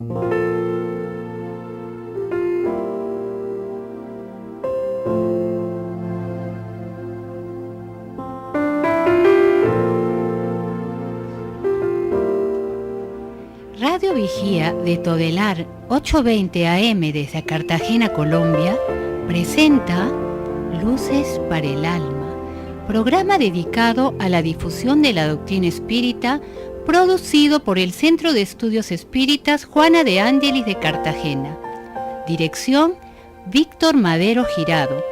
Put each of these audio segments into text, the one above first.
Radio Vigía de Todelar 820 AM desde Cartagena, Colombia, presenta Luces para el Alma, programa dedicado a la difusión de la doctrina espírita, producido por el Centro de Estudios Espíritas Juana de Ángelis de Cartagena. Dirección: Víctor Madero Girado.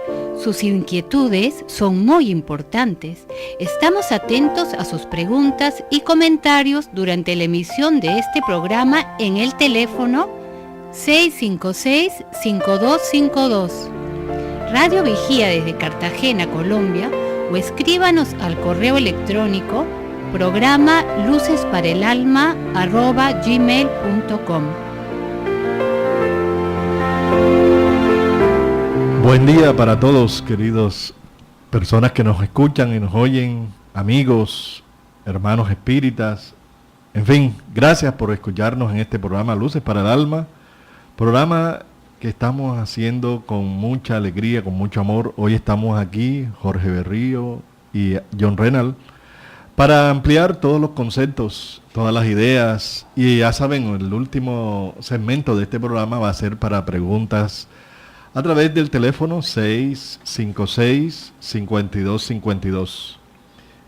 Sus inquietudes son muy importantes. Estamos atentos a sus preguntas y comentarios durante la emisión de este programa en el teléfono 656-5252. Radio Vigía desde Cartagena, Colombia, o escríbanos al correo electrónico programa lucesparaelalma@gmail.com. Buen día para todos, queridos personas que nos escuchan y nos oyen, amigos, hermanos espíritas, en fin, gracias por escucharnos en este programa Luces para el Alma, programa que estamos haciendo con mucha alegría, con mucho amor. Hoy estamos aquí, Jorge Berrío y John Renal, para ampliar todos los conceptos, todas las ideas, y ya saben, el último segmento de este programa va a ser para preguntas a través del teléfono 656-5252.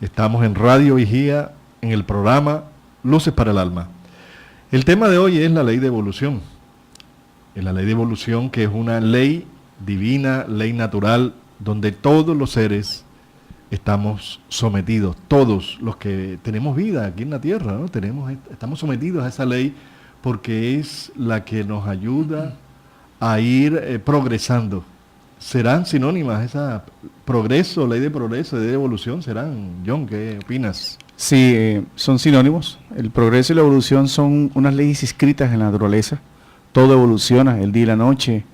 Estamos en Radio Vigía, en el programa Luces para el Alma. El tema de hoy es la ley de evolución. Es la ley de evolución, que es una ley divina, ley natural, donde todos los seres estamos sometidos, todos los que tenemos vida aquí en la Tierra, ¿no? Estamos sometidos a esa ley porque es la que nos ayuda a ir progresando. ¿Serán sinónimas esa progreso, ley de evolución? ¿Serán? John, ¿qué opinas? Sí, son sinónimos. El progreso y la evolución son unas leyes escritas en la naturaleza. Todo evoluciona, el día y la noche,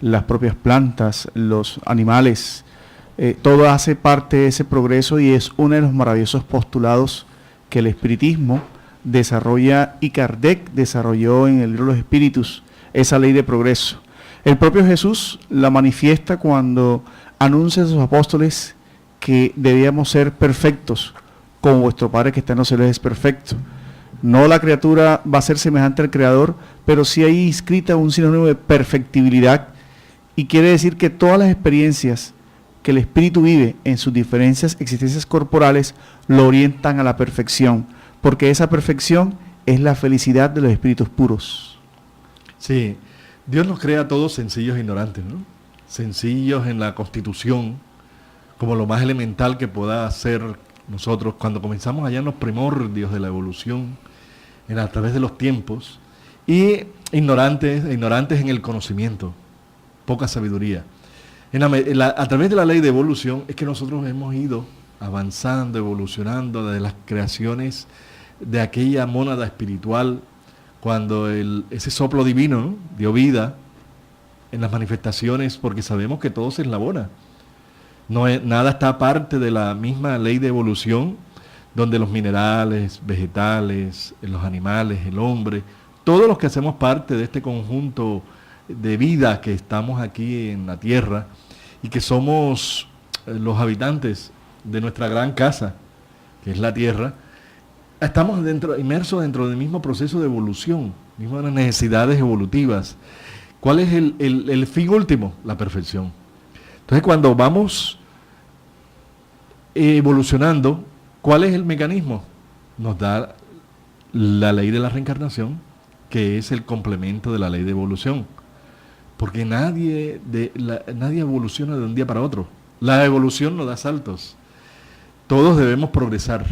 las propias plantas, los animales, todo hace parte de ese progreso, y es uno de los maravillosos postulados que el espiritismo desarrolla y Kardec desarrolló en el libro de los espíritus, esa ley de progreso. El propio Jesús la manifiesta cuando anuncia a sus apóstoles que debíamos ser perfectos, como vuestro Padre que está en los cielos es perfecto. No la criatura va a ser semejante al Creador, pero sí hay inscrita un sinónimo de perfectibilidad, y quiere decir que todas las experiencias que el espíritu vive en sus diferentes existencias corporales lo orientan a la perfección, porque esa perfección es la felicidad de los espíritus puros. Sí, Dios nos crea a todos sencillos e ignorantes, ¿no? Sencillos en la constitución, como lo más elemental que pueda ser nosotros cuando comenzamos allá en los primordios de la evolución, a través de los tiempos, y ignorantes en el conocimiento, poca sabiduría. A través de la ley de evolución es que nosotros hemos ido avanzando, evolucionando desde las creaciones de aquella mónada espiritual, cuando ese soplo divino, ¿no?, dio vida en las manifestaciones, porque sabemos que todo se elabora. Nada está aparte de la misma ley de evolución, donde los minerales, vegetales, los animales, el hombre, todos los que hacemos parte de este conjunto de vida que estamos aquí en la Tierra y que somos los habitantes de nuestra gran casa, que es la Tierra, estamos inmersos dentro del mismo proceso de evolución, mismo de las necesidades evolutivas. ¿Cuál es el fin último? La perfección. Entonces, cuando vamos evolucionando, ¿cuál es el mecanismo? Nos da la ley de la reencarnación, que es el complemento de la ley de evolución. Porque nadie evoluciona de un día para otro. La evolución no da saltos. Todos debemos progresar,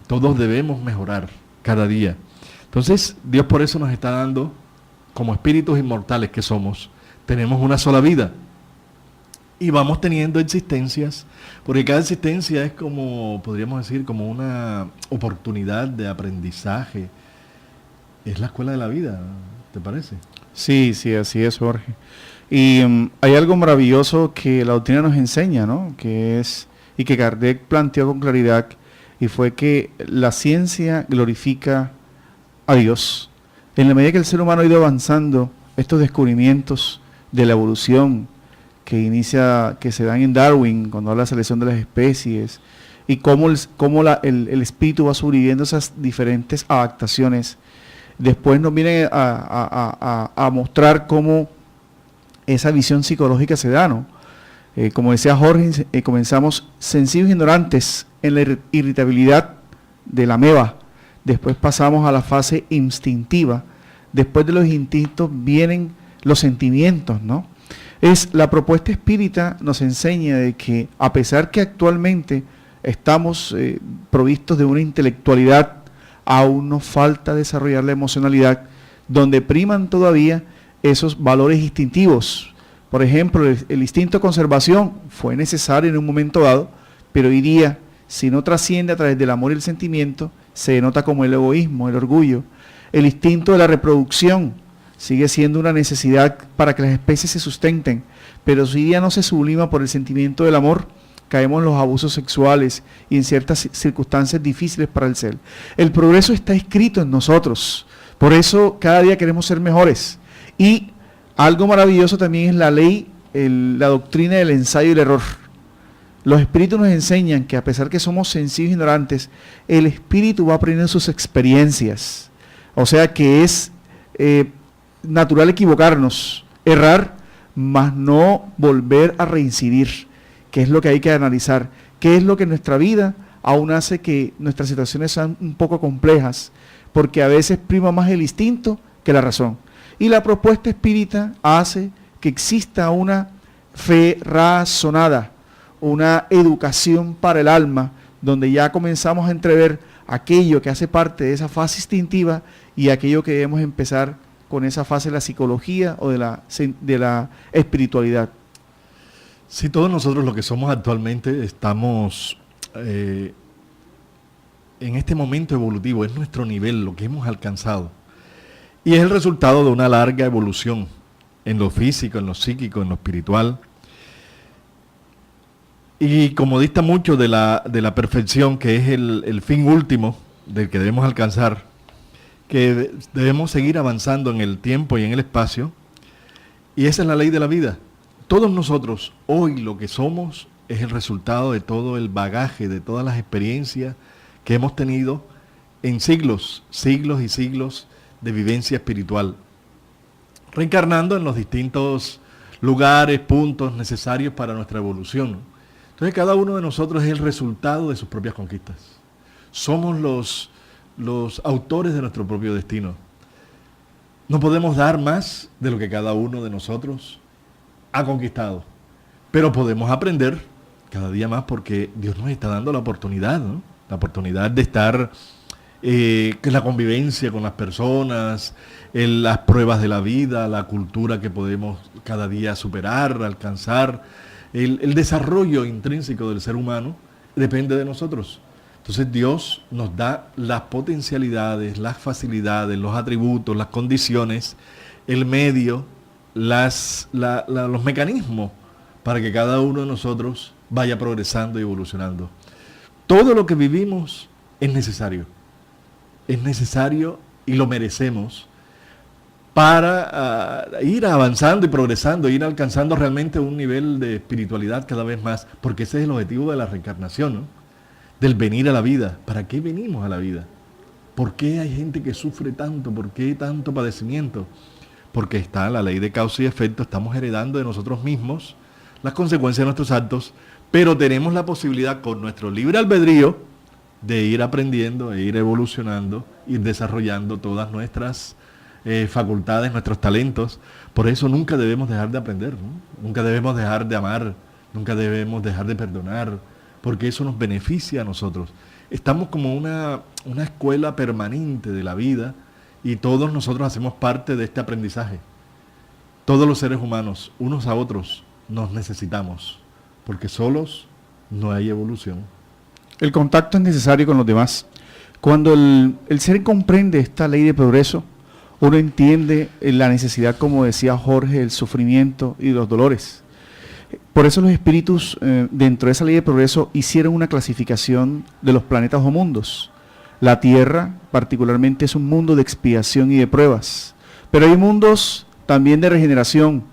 todos debemos mejorar cada día. Entonces, Dios por eso nos está dando, como espíritus inmortales que somos, tenemos una sola vida. Y vamos teniendo existencias, porque cada existencia es como, podríamos decir, como una oportunidad de aprendizaje. Es la escuela de la vida, ¿te parece? Sí, así es, Jorge. Y hay algo maravilloso que la doctrina nos enseña, ¿no? Y que Kardec planteó con claridad, y fue que la ciencia glorifica a Dios. En la medida que el ser humano ha ido avanzando, estos descubrimientos de la evolución que se dan en Darwin, cuando habla de la selección de las especies, y cómo el espíritu va sobreviviendo esas diferentes adaptaciones, después nos viene a mostrar cómo esa visión psicológica se da, ¿no? Como decía Jorge, comenzamos sencillos e ignorantes en la irritabilidad de la ameba, después pasamos a la fase instintiva, después de los instintos vienen los sentimientos, ¿no? La propuesta espírita nos enseña de que a pesar que actualmente estamos provistos de una intelectualidad, aún nos falta desarrollar la emocionalidad, donde priman todavía esos valores instintivos. Por ejemplo, el instinto de conservación fue necesario en un momento dado, pero hoy día, si no trasciende a través del amor y el sentimiento, se denota como el egoísmo, el orgullo. El instinto de la reproducción sigue siendo una necesidad para que las especies se sustenten, pero si hoy día no se sublima por el sentimiento del amor, caemos en los abusos sexuales y en ciertas circunstancias difíciles para el ser. El progreso está escrito en nosotros, por eso cada día queremos ser mejores. Y algo maravilloso también es la ley, la doctrina del ensayo y el error. Los espíritus nos enseñan que a pesar que somos sencillos e ignorantes, el espíritu va aprendiendo sus experiencias. O sea que es natural equivocarnos, errar, mas no volver a reincidir, que es lo que hay que analizar, qué es lo que en nuestra vida aún hace que nuestras situaciones sean un poco complejas, porque a veces prima más el instinto que la razón. Y la propuesta espírita hace que exista una fe razonada, una educación para el alma, donde ya comenzamos a entrever aquello que hace parte de esa fase instintiva y aquello que debemos empezar con esa fase de la psicología o de la espiritualidad. Si todos nosotros lo que somos actualmente estamos en este momento evolutivo, es nuestro nivel, lo que hemos alcanzado. Y es el resultado de una larga evolución en lo físico, en lo psíquico, en lo espiritual. Y como dista mucho de la perfección, que es el fin último del que debemos alcanzar, que debemos seguir avanzando en el tiempo y en el espacio, y esa es la ley de la vida. Todos nosotros, hoy lo que somos, es el resultado de todo el bagaje, de todas las experiencias que hemos tenido en siglos y siglos de vivencia espiritual, reencarnando en los distintos lugares, puntos necesarios para nuestra evolución. Entonces cada uno de nosotros es el resultado de sus propias conquistas. Somos los autores de nuestro propio destino. No podemos dar más de lo que cada uno de nosotros ha conquistado, pero podemos aprender cada día más porque Dios nos está dando la oportunidad, ¿no? La oportunidad de estar que la convivencia con las personas, las pruebas de la vida, la cultura que podemos cada día superar, alcanzar, el desarrollo intrínseco del ser humano depende de nosotros. Entonces Dios nos da las potencialidades, las facilidades, los atributos, las condiciones, el medio, los mecanismos para que cada uno de nosotros vaya progresando y evolucionando. Todo lo que vivimos es necesario y lo merecemos para ir avanzando y progresando, ir alcanzando realmente un nivel de espiritualidad cada vez más, porque ese es el objetivo de la reencarnación, ¿no? Del venir a la vida. ¿Para qué venimos a la vida? ¿Por qué hay gente que sufre tanto? ¿Por qué tanto padecimiento? Porque está la ley de causa y efecto, estamos heredando de nosotros mismos las consecuencias de nuestros actos, pero tenemos la posibilidad con nuestro libre albedrío de ir aprendiendo, e ir evolucionando, ir desarrollando todas nuestras facultades, nuestros talentos. Por eso nunca debemos dejar de aprender, ¿no? Nunca debemos dejar de amar, nunca debemos dejar de perdonar, porque eso nos beneficia a nosotros. Estamos como una escuela permanente de la vida y todos nosotros hacemos parte de este aprendizaje. Todos los seres humanos, unos a otros, nos necesitamos, porque solos no hay evolución. El contacto es necesario con los demás. Cuando el ser comprende esta ley de progreso, uno entiende la necesidad, como decía Jorge, del sufrimiento y de los dolores. Por eso los espíritus, dentro de esa ley de progreso, hicieron una clasificación de los planetas o mundos. La tierra particularmente es un mundo de expiación y de pruebas, pero hay mundos también de regeneración,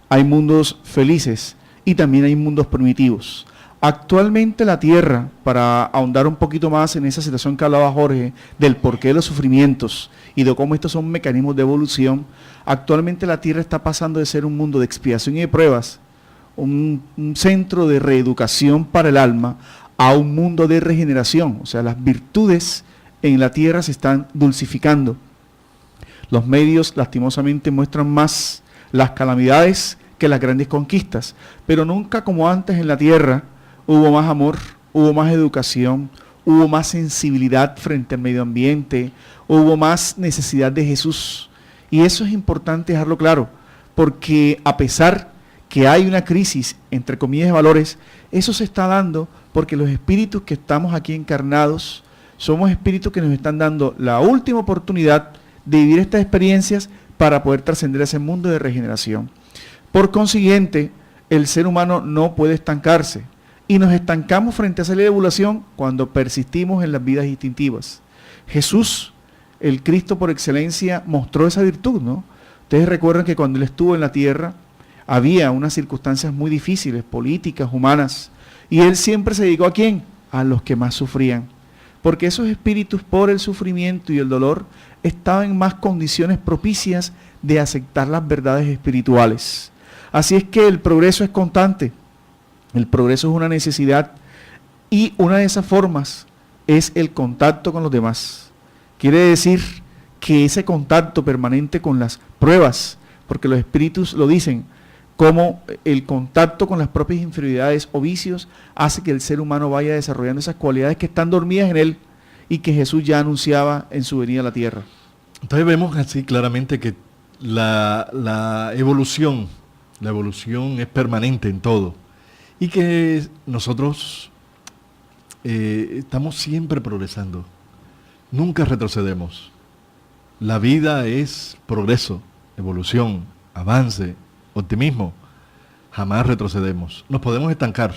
hay mundos felices y también hay mundos primitivos. Actualmente la tierra, para ahondar un poquito más en esa situación que hablaba Jorge, del porqué de los sufrimientos y de cómo estos son mecanismos de evolución, actualmente la tierra está pasando de ser un mundo de expiación y de pruebas, un centro de reeducación para el alma, a un mundo de regeneración. O sea, las virtudes en la tierra se están dulcificando. Los medios lastimosamente muestran más las calamidades que las grandes conquistas, pero nunca como antes en la tierra hubo más amor, hubo más educación, hubo más sensibilidad frente al medio ambiente, hubo más necesidad de Jesús. Y eso es importante dejarlo claro, porque a pesar que hay una crisis, entre comillas, de valores, eso se está dando porque los espíritus que estamos aquí encarnados somos espíritus que nos están dando la última oportunidad de vivir estas experiencias para poder trascender ese mundo de regeneración. Por consiguiente, el ser humano no puede estancarse y nos estancamos frente a esa ley de evolución cuando persistimos en las vidas instintivas. Jesús, el Cristo por excelencia, mostró esa virtud, ¿no? Ustedes recuerdan que cuando Él estuvo en la tierra había unas circunstancias muy difíciles, políticas, humanas, y Él siempre se dedicó ¿a quién? A los que más sufrían, porque esos espíritus por el sufrimiento y el dolor estaban en más condiciones propicias de aceptar las verdades espirituales. Así es que el progreso es constante, el progreso es una necesidad y una de esas formas es el contacto con los demás. Quiere decir que ese contacto permanente con las pruebas, porque los espíritus lo dicen, como el contacto con las propias inferioridades o vicios hace que el ser humano vaya desarrollando esas cualidades que están dormidas en él y que Jesús ya anunciaba en su venida a la tierra. Entonces vemos así claramente que la evolución es permanente en todo y que nosotros estamos siempre progresando, nunca retrocedemos. La vida es progreso, evolución, avance, optimismo, jamás retrocedemos. Nos podemos estancar,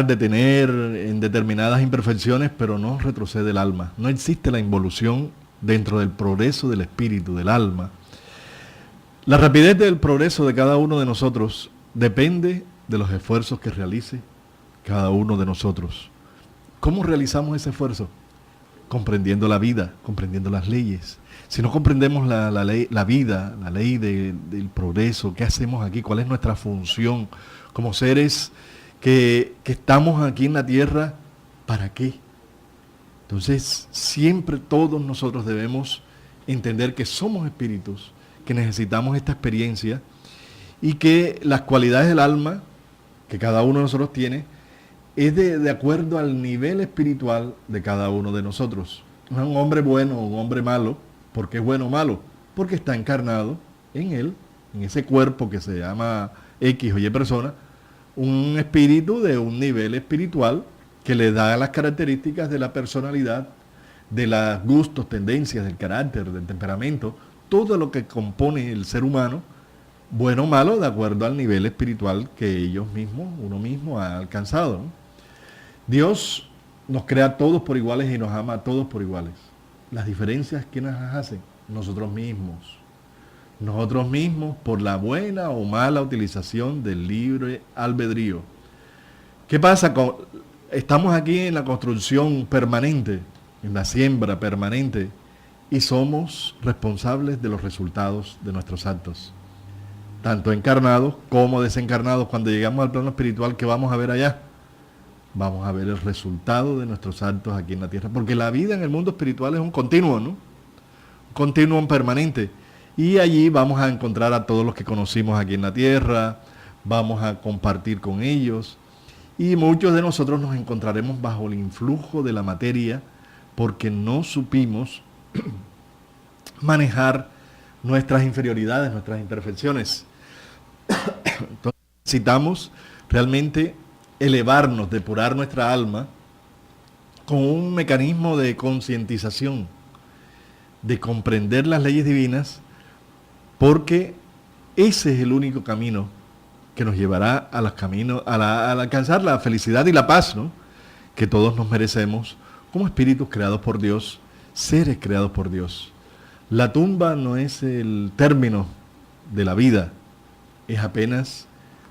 detener en determinadas imperfecciones, pero no retrocede el alma. No existe la involución dentro del progreso del espíritu, del alma. La rapidez del progreso de cada uno de nosotros depende de los esfuerzos que realice cada uno de nosotros. ¿Cómo realizamos ese esfuerzo? Comprendiendo la vida, comprendiendo las leyes. Si no comprendemos la vida, la ley del progreso, ¿qué hacemos aquí? ¿Cuál es nuestra función como seres que estamos aquí en la tierra? ¿Para qué? Entonces, siempre todos nosotros debemos entender que somos espíritus, que necesitamos esta experiencia y que las cualidades del alma que cada uno de nosotros tiene es de acuerdo al nivel espiritual de cada uno de nosotros. No es un hombre bueno o un hombre malo. ¿Por qué es bueno o malo? Porque está encarnado en él, en ese cuerpo que se llama X o Y persona, un espíritu de un nivel espiritual que le da las características de la personalidad, de los gustos, tendencias, del carácter, del temperamento, todo lo que compone el ser humano, bueno o malo, de acuerdo al nivel espiritual que uno mismo ha alcanzado, ¿no? Dios nos crea a todos por iguales y nos ama a todos por iguales. Las diferencias, ¿quiénes las hacen? Nosotros mismos. Nosotros mismos por la buena o mala utilización del libre albedrío. ¿Qué pasa? Estamos aquí en la construcción permanente, en la siembra permanente, y somos responsables de los resultados de nuestros actos. Tanto encarnados como desencarnados. Cuando llegamos al plano espiritual, ¿qué vamos a ver allá? Vamos a ver el resultado de nuestros actos aquí en la tierra, porque la vida en el mundo espiritual es un continuo, ¿no? Un continuo permanente. Y allí vamos a encontrar a todos los que conocimos aquí en la tierra, vamos a compartir con ellos, y muchos de nosotros nos encontraremos bajo el influjo de la materia, porque no supimos manejar nuestras inferioridades, nuestras imperfecciones. Entonces necesitamos realmente elevarnos, depurar nuestra alma con un mecanismo de concientización, de comprender las leyes divinas, porque ese es el único camino que nos llevará a alcanzar la felicidad y la paz, ¿no?, que todos nos merecemos como espíritus creados por Dios, seres creados por Dios. La tumba no es el término de la vida, es apenas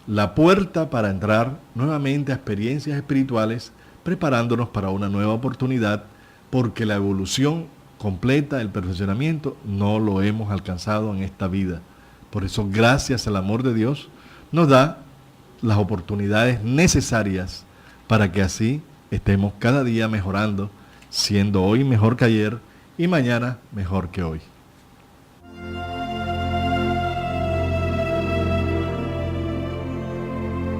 la puerta para entrar nuevamente a experiencias espirituales, preparándonos para una nueva oportunidad, porque la evolución completa, el perfeccionamiento, no lo hemos alcanzado en esta vida. Por eso, gracias al amor de Dios, nos da las oportunidades necesarias para que así estemos cada día mejorando, siendo hoy mejor que ayer y mañana mejor que hoy.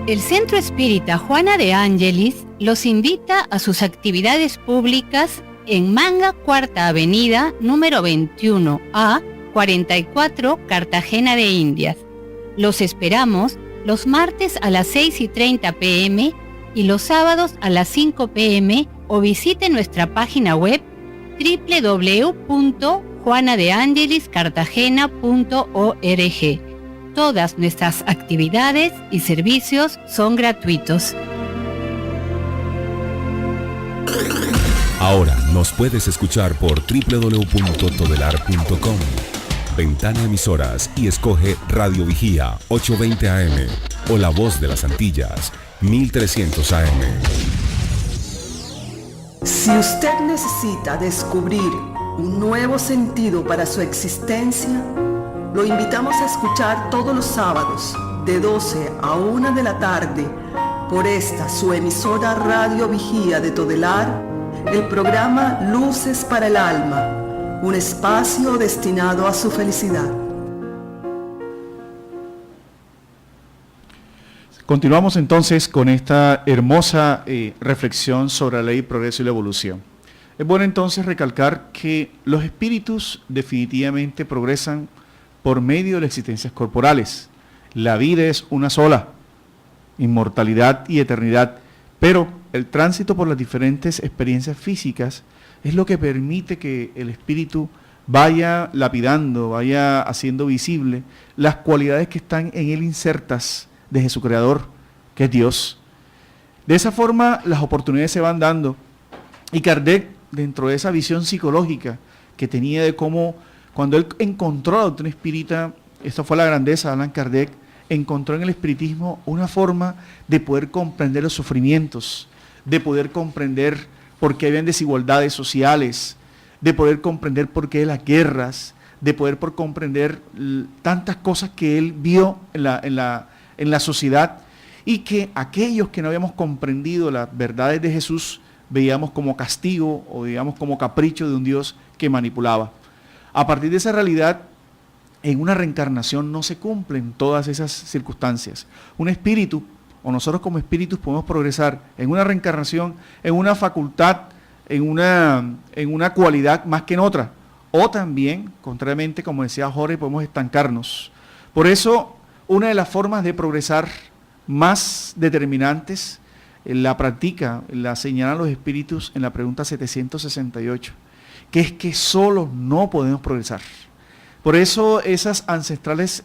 El Centro Espírita Juana de Ángelis los invita a sus actividades públicas en Manga, Cuarta Avenida, número 21A, 44, Cartagena de Indias. Los esperamos los martes a las 6:30 p.m. y los sábados a las 5 p.m. o visite nuestra página web www.juanadeangeliscartagena.org. Todas nuestras actividades y servicios son gratuitos. Ahora nos puedes escuchar por www.todelar.com. Ventana Emisoras y escoge Radio Vigía 820 AM o La Voz de las Antillas 1300 AM. Si usted necesita descubrir un nuevo sentido para su existencia, lo invitamos a escuchar todos los sábados de 12 a 1 de la tarde por esta su emisora Radio Vigía de Todelar, el programa Luces para el Alma, un espacio destinado a su felicidad. Continuamos entonces con esta hermosa reflexión sobre la ley, progreso y la evolución. Es bueno entonces recalcar que los espíritus definitivamente progresan por medio de las existencias corporales. La vida es una sola, inmortalidad y eternidad, pero el tránsito por las diferentes experiencias físicas es lo que permite que el espíritu vaya lapidando, vaya haciendo visible las cualidades que están en él insertas desde su creador, que es Dios. De esa forma las oportunidades se van dando, y Kardec, dentro de esa visión psicológica que tenía de cómo, cuando él encontró la doctrina espírita, esta fue la grandeza de Allan Kardec, encontró en el espiritismo una forma de poder comprender los sufrimientos, de poder comprender por qué habían desigualdades sociales, de poder comprender por qué las guerras, de poder comprender tantas cosas que él vio en la sociedad, y que aquellos que no habíamos comprendido las verdades de Jesús veíamos como castigo o veíamos como capricho de un Dios que manipulaba. A partir de esa realidad, en una reencarnación no se cumplen todas esas circunstancias. Un espíritu, o nosotros como espíritus, podemos progresar en una reencarnación, en una facultad, en una cualidad más que en otra. O también, contrariamente, como decía Jorge, podemos estancarnos. Por eso, una de las formas de progresar más determinantes la practica, la señalan los espíritus en la pregunta 768, que es que solos no podemos progresar. Por eso esos ancestrales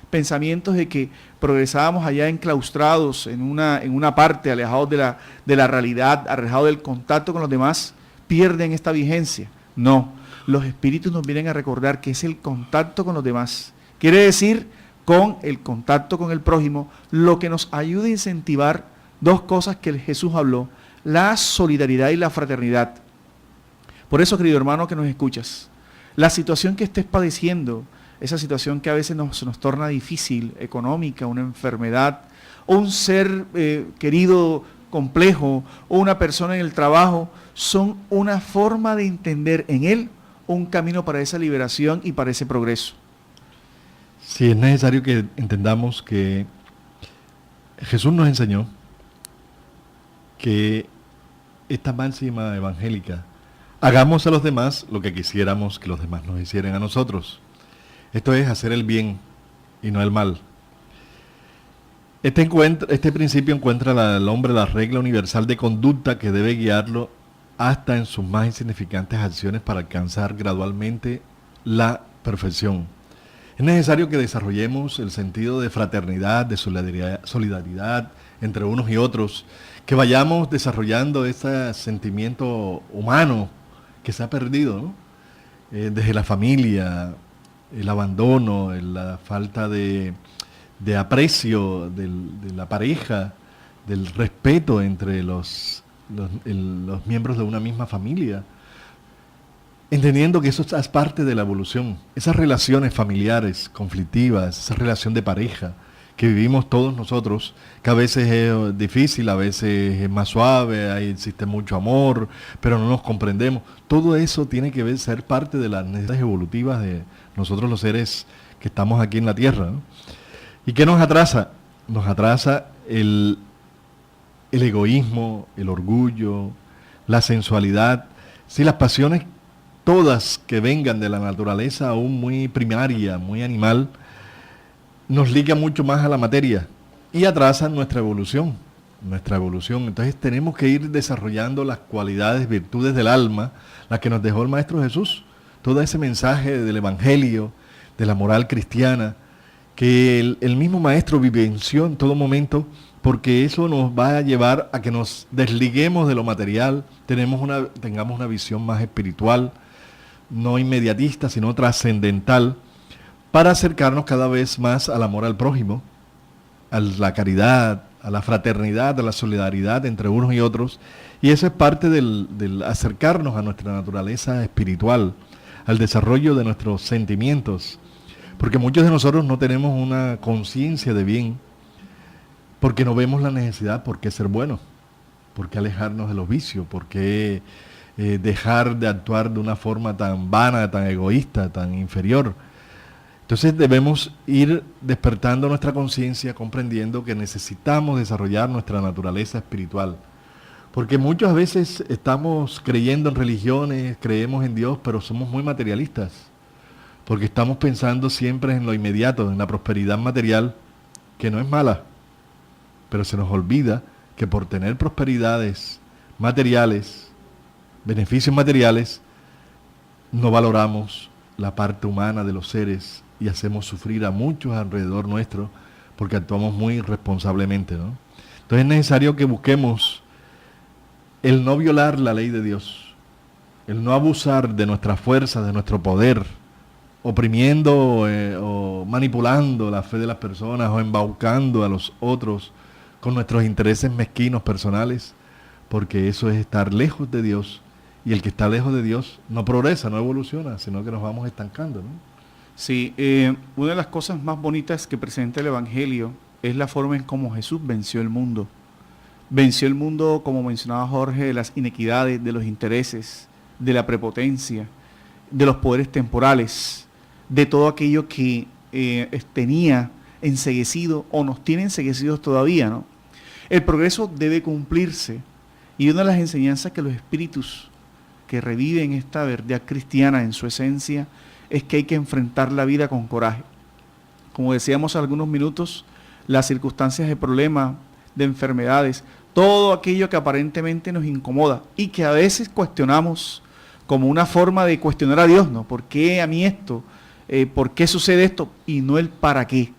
pensamientos de que progresábamos allá enclaustrados en una parte, alejados de la realidad, alejados del contacto con los demás, pierden esta vigencia. No, los espíritus nos vienen a recordar que es el contacto con los demás. Quiere decir, con el contacto con el prójimo, lo que nos ayuda a incentivar dos cosas que Jesús habló: la solidaridad y la fraternidad. Por eso, querido hermano que nos escuchas, la situación que estés padeciendo, esa situación que a veces nos torna difícil, económica, una enfermedad, o un ser querido complejo, o una persona en el trabajo, son una forma de entender en él un camino para esa liberación y para ese progreso. Sí, es necesario que entendamos que Jesús nos enseñó que esta máxima evangélica: hagamos a los demás lo que quisiéramos que los demás nos hicieran a nosotros. Esto es hacer el bien y no el mal. Este principio encuentra al hombre la regla universal de conducta que debe guiarlo hasta en sus más insignificantes acciones para alcanzar gradualmente la perfección. Es necesario que desarrollemos el sentido de fraternidad, de solidaridad entre unos y otros, que vayamos desarrollando ese sentimiento humano que se ha perdido, ¿no? Desde la familia, el abandono, la falta de aprecio de la pareja, del respeto entre los miembros de una misma familia, entendiendo que eso es parte de la evolución. Esas relaciones familiares, conflictivas, esa relación de pareja que vivimos todos nosotros, que a veces es difícil, a veces es más suave, ahí existe mucho amor, pero no nos comprendemos. Todo eso tiene que ser parte de las necesidades evolutivas de nosotros los seres que estamos aquí en la Tierra, ¿no? ¿Y qué nos atrasa? Nos atrasa el egoísmo, el orgullo, la sensualidad, sí, las pasiones todas que vengan de la naturaleza aún muy primaria, muy animal, nos ligan mucho más a la materia y atrasan nuestra evolución. Entonces tenemos que ir desarrollando las cualidades, virtudes del alma, las que nos dejó el Maestro Jesús. Todo ese mensaje del Evangelio, de la moral cristiana, que el mismo Maestro vivenció en todo momento, porque eso nos va a llevar a que nos desliguemos de lo material, tengamos una visión más espiritual, no inmediatista, sino trascendental, para acercarnos cada vez más al amor al prójimo, a la caridad, a la fraternidad, a la solidaridad entre unos y otros. Y eso es parte del acercarnos a nuestra naturaleza espiritual, al desarrollo de nuestros sentimientos. Porque muchos de nosotros no tenemos una conciencia de bien, porque no vemos la necesidad. ¿Por qué ser buenos? ¿Por qué alejarnos de los vicios? ¿Por qué dejar de actuar de una forma tan vana, tan egoísta, tan inferior? Entonces debemos ir despertando nuestra conciencia, comprendiendo que necesitamos desarrollar nuestra naturaleza espiritual. Porque muchas veces estamos creyendo en religiones, creemos en Dios, pero somos muy materialistas. Porque estamos pensando siempre en lo inmediato, en la prosperidad material, que no es mala. Pero se nos olvida que por tener prosperidades materiales, beneficios materiales, no valoramos la parte humana de los seres y hacemos sufrir a muchos alrededor nuestro porque actuamos muy irresponsablemente, ¿no? Entonces es necesario que busquemos el no violar la ley de Dios, el no abusar de nuestra fuerza, de nuestro poder, oprimiendo o manipulando la fe de las personas o embaucando a los otros con nuestros intereses mezquinos personales, porque eso es estar lejos de Dios, y el que está lejos de Dios no progresa, no evoluciona, sino que nos vamos estancando, ¿no? Sí, una de las cosas más bonitas que presenta el Evangelio es la forma en cómo Jesús venció el mundo. Venció el mundo, como mencionaba Jorge, de las inequidades, de los intereses, de la prepotencia, de los poderes temporales, de todo aquello que tenía enceguecido o nos tiene enceguecidos todavía, ¿no? El progreso debe cumplirse, y una de las enseñanzas que los espíritus que reviven esta verdad cristiana en su esencia es que hay que enfrentar la vida con coraje. Como decíamos hace algunos minutos, las circunstancias de problemas, de enfermedades, todo aquello que aparentemente nos incomoda y que a veces cuestionamos como una forma de cuestionar a Dios, ¿no? ¿Por qué a mí esto? ¿Por qué sucede esto? Y no el para qué.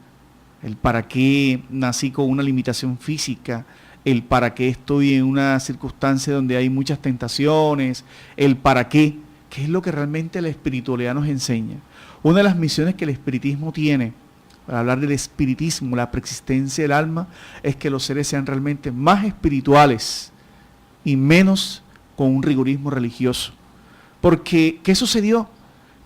El para qué nací con una limitación física, el para qué estoy en una circunstancia donde hay muchas tentaciones, el para qué es lo que realmente la espiritualidad nos enseña. Una de las misiones que el espiritismo tiene, para hablar del espiritismo, la preexistencia del alma, es que los seres sean realmente más espirituales y menos con un rigorismo religioso. Porque, ¿qué sucedió?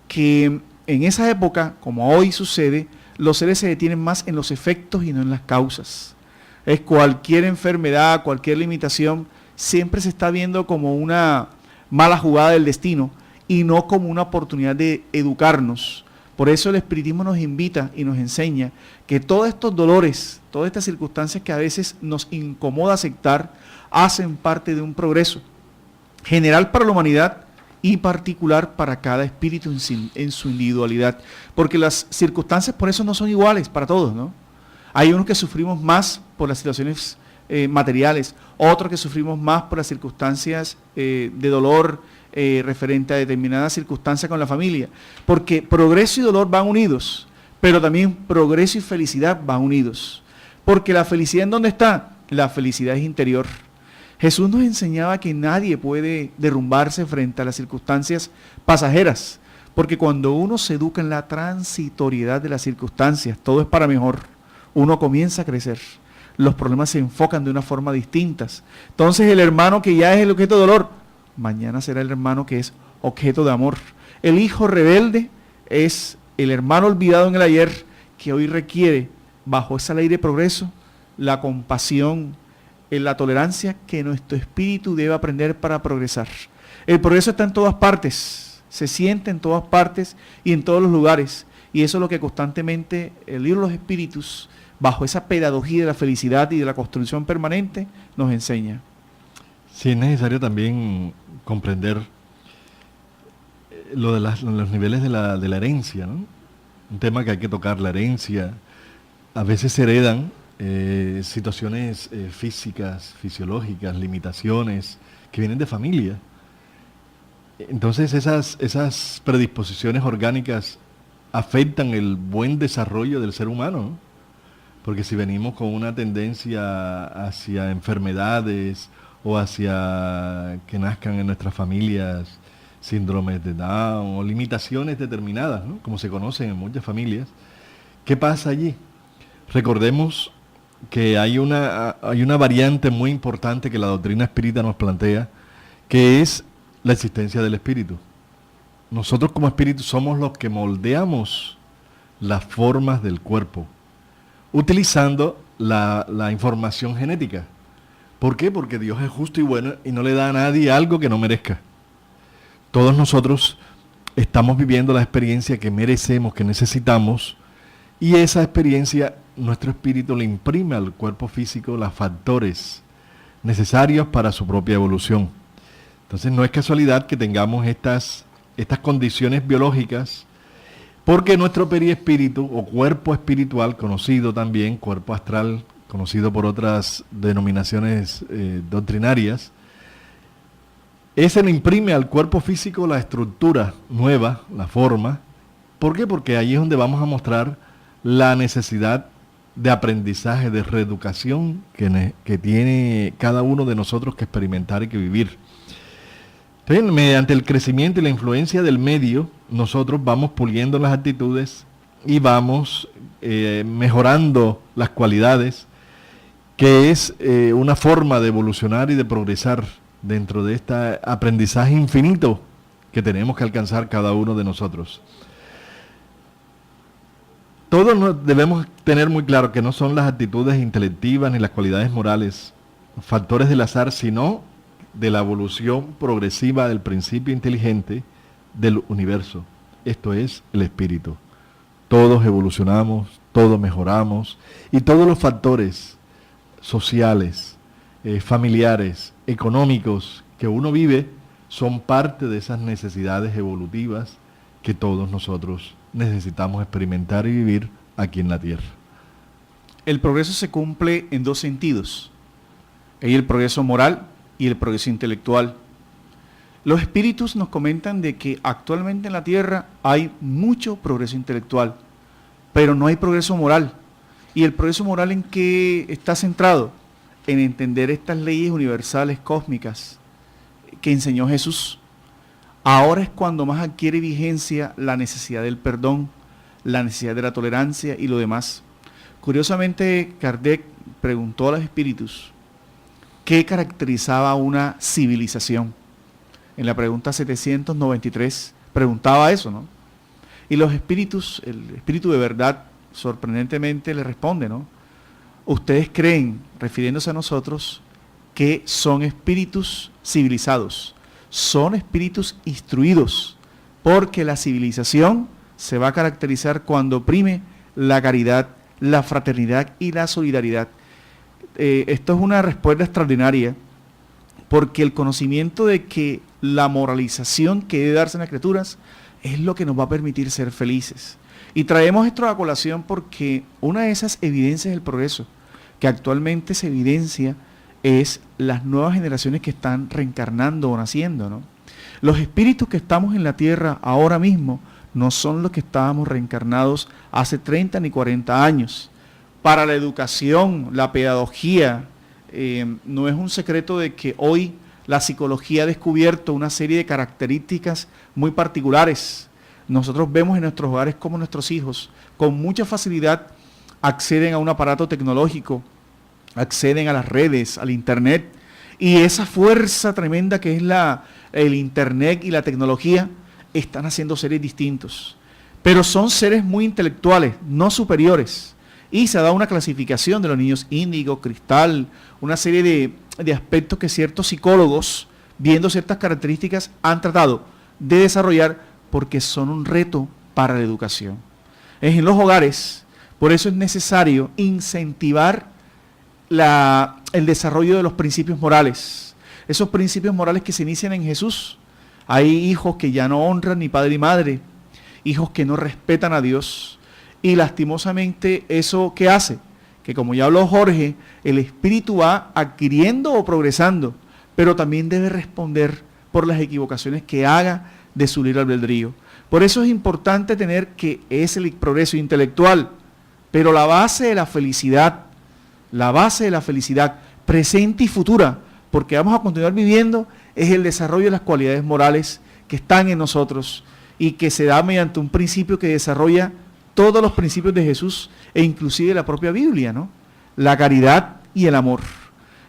Que en esa época, como hoy sucede, los seres se detienen más en los efectos y no en las causas. Es cualquier enfermedad, cualquier limitación, siempre se está viendo como una mala jugada del destino y no como una oportunidad de educarnos. Por eso el espiritismo nos invita y nos enseña que todos estos dolores, todas estas circunstancias que a veces nos incomoda aceptar, hacen parte de un progreso general para la humanidad y particular para cada espíritu en su individualidad. Porque las circunstancias por eso no son iguales para todos, ¿no? Hay unos que sufrimos más por las situaciones materiales, otros que sufrimos más por las circunstancias de dolor referente a determinadas circunstancias con la familia, porque progreso y dolor van unidos, pero también progreso y felicidad van unidos. Porque la felicidad, ¿en dónde está? La felicidad es interior. Jesús nos enseñaba que nadie puede derrumbarse frente a las circunstancias pasajeras, porque cuando uno se educa en la transitoriedad de las circunstancias, todo es para mejor, uno comienza a crecer. Los problemas se enfocan de una forma distinta. Entonces el hermano que ya es el objeto de dolor, mañana será el hermano que es objeto de amor. El hijo rebelde es el hermano olvidado en el ayer, que hoy requiere, bajo esa ley de progreso, la compasión, la tolerancia que nuestro espíritu debe aprender para progresar. El progreso está en todas partes, se siente en todas partes y en todos los lugares. Y eso es lo que constantemente el libro de los espíritus, bajo esa pedagogía de la felicidad y de la construcción permanente, nos enseña. Sí, es necesario también comprender lo de los niveles de la herencia, ¿no? Un tema que hay que tocar, la herencia. A veces se heredan situaciones físicas, fisiológicas, limitaciones que vienen de familia. Entonces esas predisposiciones orgánicas afectan el buen desarrollo del ser humano, ¿no? Porque si venimos con una tendencia hacia enfermedades o hacia que nazcan en nuestras familias síndromes de Down o limitaciones determinadas, ¿no? Como se conocen en muchas familias, ¿qué pasa allí? Recordemos que hay una variante muy importante que la doctrina espírita nos plantea, que es la existencia del espíritu. Nosotros como espíritu somos los que moldeamos las formas del cuerpo, utilizando la información genética. ¿Por qué? Porque Dios es justo y bueno y no le da a nadie algo que no merezca. Todos nosotros estamos viviendo la experiencia que merecemos, que necesitamos, y esa experiencia nuestro espíritu le imprime al cuerpo físico los factores necesarios para su propia evolución. Entonces no es casualidad que tengamos estas condiciones biológicas, porque nuestro periespíritu o cuerpo espiritual, conocido también, cuerpo astral, conocido por otras denominaciones doctrinarias, ese le imprime al cuerpo físico la estructura nueva, la forma. ¿Por qué? Porque ahí es donde vamos a mostrar la necesidad de aprendizaje, de reeducación que tiene cada uno de nosotros que experimentar y que vivir. Entonces, mediante el crecimiento y la influencia del medio, nosotros vamos puliendo las actitudes y vamos mejorando las cualidades, que es una forma de evolucionar y de progresar dentro de este aprendizaje infinito que tenemos que alcanzar cada uno de nosotros. Todos debemos tener muy claro que no son las actitudes intelectivas ni las cualidades morales factores del azar, sino de la evolución progresiva del principio inteligente del universo. Esto es el espíritu. Todos evolucionamos, todos mejoramos, y todos los factores sociales, familiares, económicos que uno vive son parte de esas necesidades evolutivas que todos nosotros necesitamos experimentar y vivir aquí en la Tierra. El progreso se cumple en dos sentidos. Hay el progreso moral y el progreso intelectual. Los espíritus nos comentan de que actualmente en la Tierra hay mucho progreso intelectual, pero no hay progreso moral. ¿Y el progreso moral en qué está centrado? En entender estas leyes universales cósmicas que enseñó Jesús. Ahora es cuando más adquiere vigencia la necesidad del perdón, la necesidad de la tolerancia y lo demás. Curiosamente, Kardec preguntó a los espíritus qué caracterizaba una civilización. En la pregunta 793 preguntaba eso, ¿no? Y los espíritus, el espíritu de verdad, sorprendentemente le responde, ¿no? Ustedes creen, refiriéndose a nosotros, que son espíritus civilizados, son espíritus instruidos, porque la civilización se va a caracterizar cuando prime la caridad, la fraternidad y la solidaridad. Esto es una respuesta extraordinaria, porque el conocimiento de que la moralización que debe darse en las criaturas es lo que nos va a permitir ser felices. Y traemos esto a colación porque una de esas evidencias del progreso que actualmente se evidencia es las nuevas generaciones que están reencarnando o naciendo, ¿no? Los espíritus que estamos en la Tierra ahora mismo no son los que estábamos reencarnados hace 30 ni 40 años. Para la educación, la pedagogía, no es un secreto de que hoy la psicología ha descubierto una serie de características muy particulares. Nosotros vemos en nuestros hogares cómo nuestros hijos con mucha facilidad acceden a un aparato tecnológico, acceden a las redes, al internet, y esa fuerza tremenda que es el internet y la tecnología están haciendo seres distintos. Pero son seres muy intelectuales, no superiores. Y se ha dado una clasificación de los niños índigo, cristal, una serie de aspectos que ciertos psicólogos, viendo ciertas características, han tratado de desarrollar porque son un reto para la educación. Es en los hogares, por eso es necesario incentivar el desarrollo de los principios morales. Esos principios morales que se inician en Jesús. Hay hijos que ya no honran ni padre ni madre, hijos que no respetan a Dios. Y lastimosamente eso ¿qué hace? Que como ya habló Jorge, el espíritu va adquiriendo o progresando, pero también debe responder por las equivocaciones que haga de su libre albedrío. Por eso es importante tener que es el progreso intelectual, pero la base de la felicidad presente y futura, porque vamos a continuar viviendo, es el desarrollo de las cualidades morales que están en nosotros y que se da mediante un principio que desarrolla todos los principios de Jesús e inclusive la propia Biblia, ¿no? La caridad y el amor.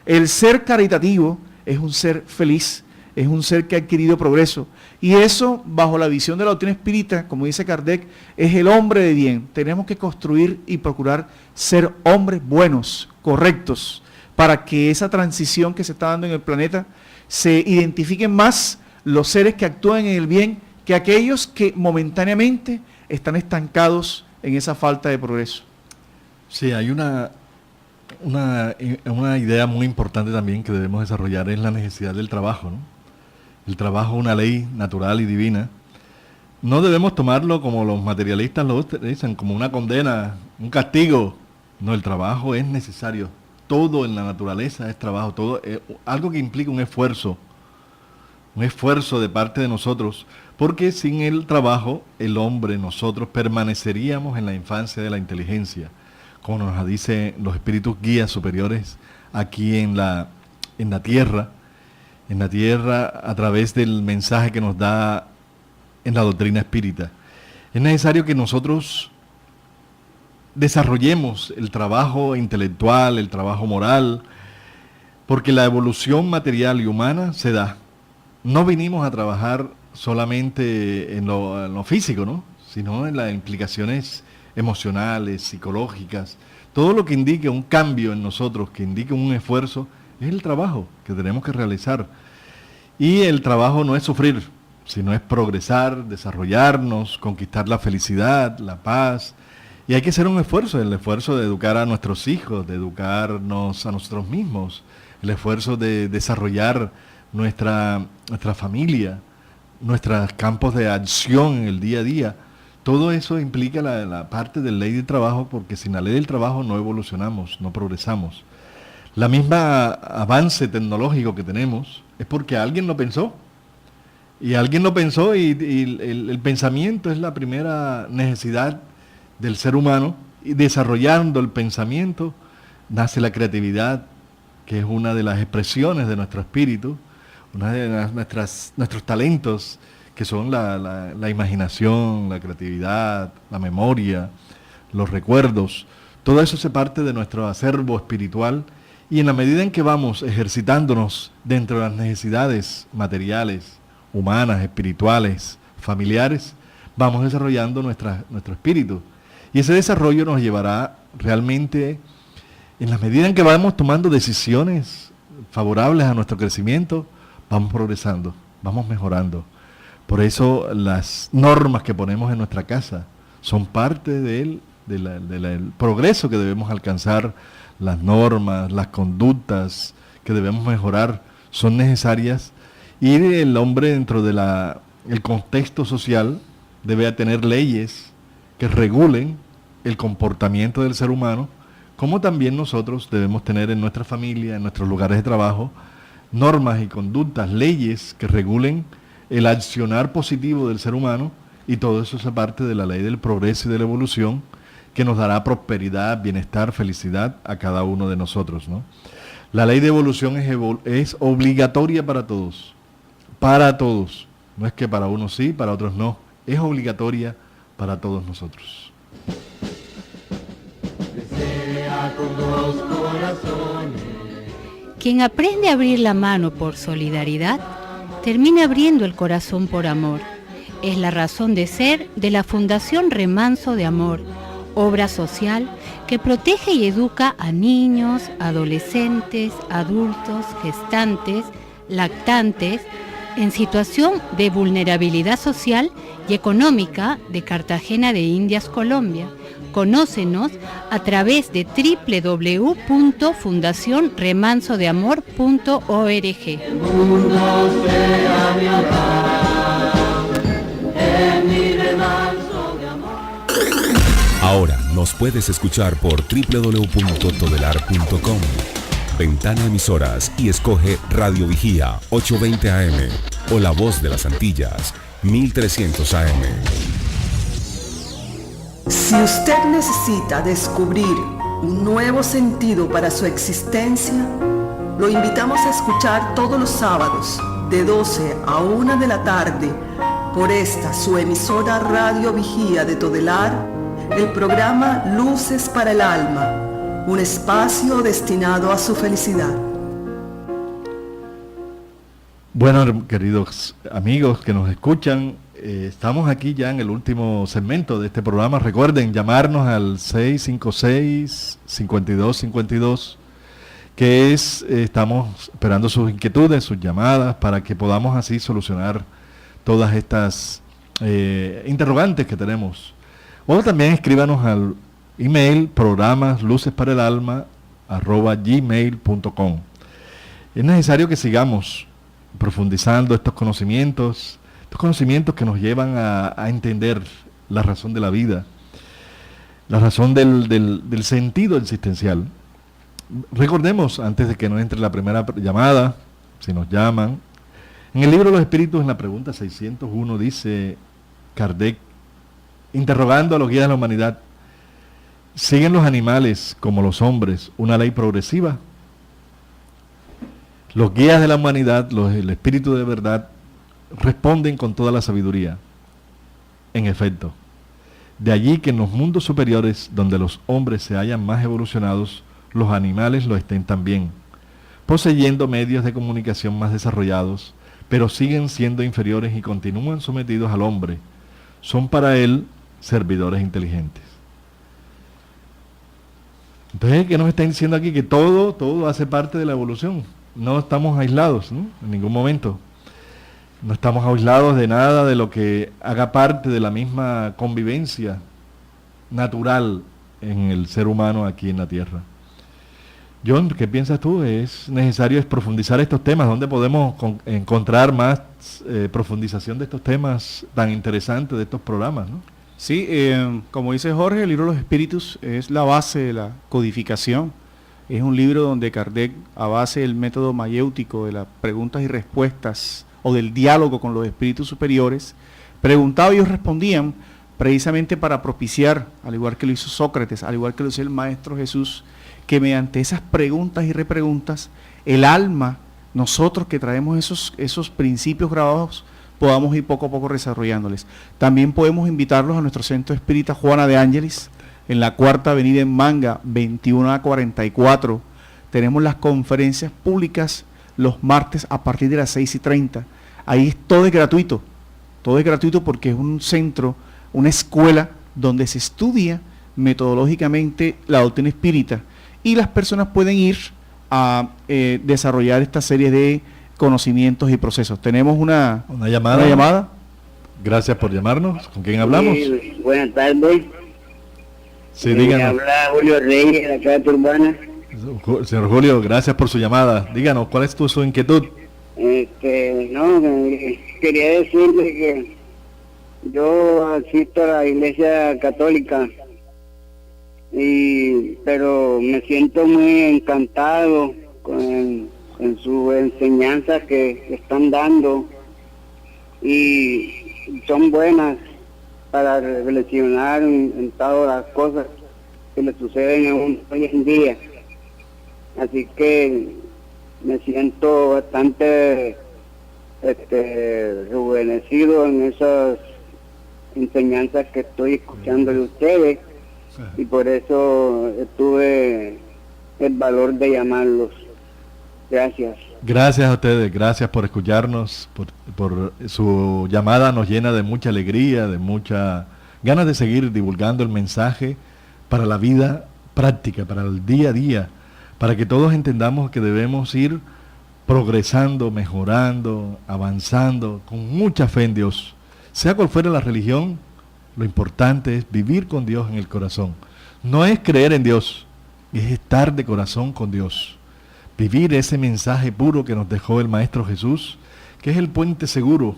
El ser caritativo es un ser feliz, es un ser que ha adquirido progreso. Y eso, bajo la visión de la doctrina espírita, como dice Kardec, es el hombre de bien. Tenemos que construir y procurar ser hombres buenos, correctos, para que esa transición que se está dando en el planeta se identifiquen más los seres que actúan en el bien que aquellos que momentáneamente están estancados en esa falta de progreso. Sí, hay una idea muy importante también que debemos desarrollar, es la necesidad del trabajo, ¿no? El trabajo es una ley natural y divina. No debemos tomarlo como los materialistas lo dicen, como una condena, un castigo. No, el trabajo es necesario. Todo en la naturaleza es trabajo, todo algo que implica un esfuerzo de parte de nosotros, porque sin el trabajo, el hombre, nosotros permaneceríamos en la infancia de la inteligencia, como nos dicen los espíritus guías superiores aquí en la tierra, a través del mensaje que nos da en la doctrina espírita. Es necesario que nosotros desarrollemos el trabajo intelectual, el trabajo moral, porque la evolución material y humana se da. No vinimos a trabajar solamente en lo físico, ¿no? Sino en las implicaciones emocionales, psicológicas. Todo lo que indique un cambio en nosotros, que indique un esfuerzo, es el trabajo que tenemos que realizar. Y el trabajo no es sufrir, sino es progresar, desarrollarnos, conquistar la felicidad, la paz. Y hay que hacer un esfuerzo, el esfuerzo de educar a nuestros hijos, de educarnos a nosotros mismos, el esfuerzo de desarrollar nuestra familia, nuestros campos de acción en el día a día. Todo eso implica la parte de la ley del trabajo, porque sin la ley del trabajo no evolucionamos, no progresamos. La misma avance tecnológico que tenemos es porque alguien lo pensó. Y alguien lo pensó y el pensamiento es la primera necesidad del ser humano. Y desarrollando el pensamiento nace la creatividad, que es una de las expresiones de nuestro espíritu, una de nuestros talentos, que son la imaginación, la creatividad, la memoria, los recuerdos. Todo eso se parte de nuestro acervo espiritual, y en la medida en que vamos ejercitándonos dentro de las necesidades materiales, humanas, espirituales, familiares, vamos desarrollando nuestro espíritu. Y ese desarrollo nos llevará realmente, en la medida en que vamos tomando decisiones favorables a nuestro crecimiento, vamos progresando, vamos mejorando. Por eso las normas que ponemos en nuestra casa son parte del progreso que debemos alcanzar. Las normas, las conductas que debemos mejorar son necesarias, y el hombre dentro del contexto social debe tener leyes que regulen el comportamiento del ser humano, como también nosotros debemos tener en nuestra familia, en nuestros lugares de trabajo, normas y conductas, leyes que regulen el accionar positivo del ser humano y todo eso es parte de la ley del progreso y de la evolución que nos dará prosperidad, bienestar, felicidad a cada uno de nosotros, ¿no? La ley de evolución es obligatoria para todos, no es que para unos sí, para otros no, es obligatoria para todos nosotros. Quien aprende a abrir la mano por solidaridad, termina abriendo el corazón por amor. Es la razón de ser de la Fundación Remanso de Amor, obra social que protege y educa a niños, adolescentes, adultos, gestantes, lactantes, en situación de vulnerabilidad social y económica de Cartagena de Indias, Colombia. Conócenos a través de www.fundacionremansodeamor.org. Ahora nos puedes escuchar por www.todelar.com. Ventana Emisoras y escoge Radio Vigía 820 AM o La Voz de las Antillas 1300 AM. Si usted necesita descubrir un nuevo sentido para su existencia, lo invitamos a escuchar todos los sábados de 12 a 1 de la tarde por esta su emisora Radio Vigía de Todelar, el programa Luces para el Alma, un espacio destinado a su felicidad. Bueno, queridos amigos que nos escuchan, estamos aquí ya en el último segmento de este programa. Recuerden llamarnos al 656-5252, que estamos esperando sus inquietudes, sus llamadas, para que podamos así solucionar todas estas interrogantes que tenemos. O también escríbanos al email programaslucesparaelalma@gmail.com. Es necesario que sigamos profundizando estos conocimientos que nos llevan a entender la razón de la vida, la razón del sentido existencial. Recordemos, antes de que nos entre la primera llamada, si nos llaman, en el libro de los Espíritus, en la pregunta 601, dice Kardec, interrogando a los guías de la humanidad: ¿siguen los animales, como los hombres, una ley progresiva? Los guías de la humanidad, el espíritu de verdad, responden con toda la sabiduría. En efecto, de allí que en los mundos superiores, donde los hombres se hallan más evolucionados, los animales lo estén también, poseyendo medios de comunicación más desarrollados, pero siguen siendo inferiores y continúan sometidos al hombre. Son para él servidores inteligentes. Entonces, ¿qué nos están diciendo aquí? Que todo hace parte de la evolución. No estamos aislados, ¿no? En ningún momento. No estamos aislados de nada de lo que haga parte de la misma convivencia natural en el ser humano aquí en la Tierra. John, ¿qué piensas tú? ¿Es necesario profundizar estos temas? ¿Dónde podemos encontrar más profundización de estos temas tan interesantes de estos programas, ¿no? Sí, como dice Jorge, el libro de los Espíritus es la base de la codificación. Es un libro donde Kardec, a base del método mayéutico de las preguntas y respuestas, o del diálogo con los espíritus superiores, preguntaba y ellos respondían, precisamente para propiciar, al igual que lo hizo Sócrates, al igual que lo hizo el Maestro Jesús, que mediante esas preguntas y repreguntas, el alma, nosotros que traemos esos principios grabados, podamos ir poco a poco desarrollándoles. También podemos invitarlos a nuestro centro espírita Juana de Ángeles, en la Cuarta Avenida en Manga, 21A44. Tenemos las conferencias públicas los martes a partir de las 6:30. Ahí todo es gratuito porque es un centro, una escuela donde se estudia metodológicamente la doctrina espírita y las personas pueden ir a desarrollar esta serie de conocimientos y procesos. Tenemos una llamada. Gracias por llamarnos. ¿Con quién hablamos? Sí, buenas tardes. Sí, díganos. Habla Julio Reyes, de acá de Turbana. Señor Julio, gracias por su llamada. Díganos, ¿cuál es su inquietud? Quería decirle que yo asisto a la Iglesia Católica, pero me siento muy encantado con sus enseñanzas que están dando y son buenas, para reflexionar en todas las cosas que le suceden hoy en día. Así que me siento bastante rejuvenecido en esas enseñanzas que estoy escuchando de ustedes, y por eso tuve el valor de llamarlos. Gracias. Gracias a ustedes, gracias por escucharnos, por su llamada nos llena de mucha alegría, de mucha ganas de seguir divulgando el mensaje para la vida práctica, para el día a día, para que todos entendamos que debemos ir progresando, mejorando, avanzando, con mucha fe en Dios. Sea cual fuera la religión, lo importante es vivir con Dios en el corazón. No es creer en Dios, es estar de corazón con Dios. Vivir ese mensaje puro que nos dejó el Maestro Jesús, que es el puente seguro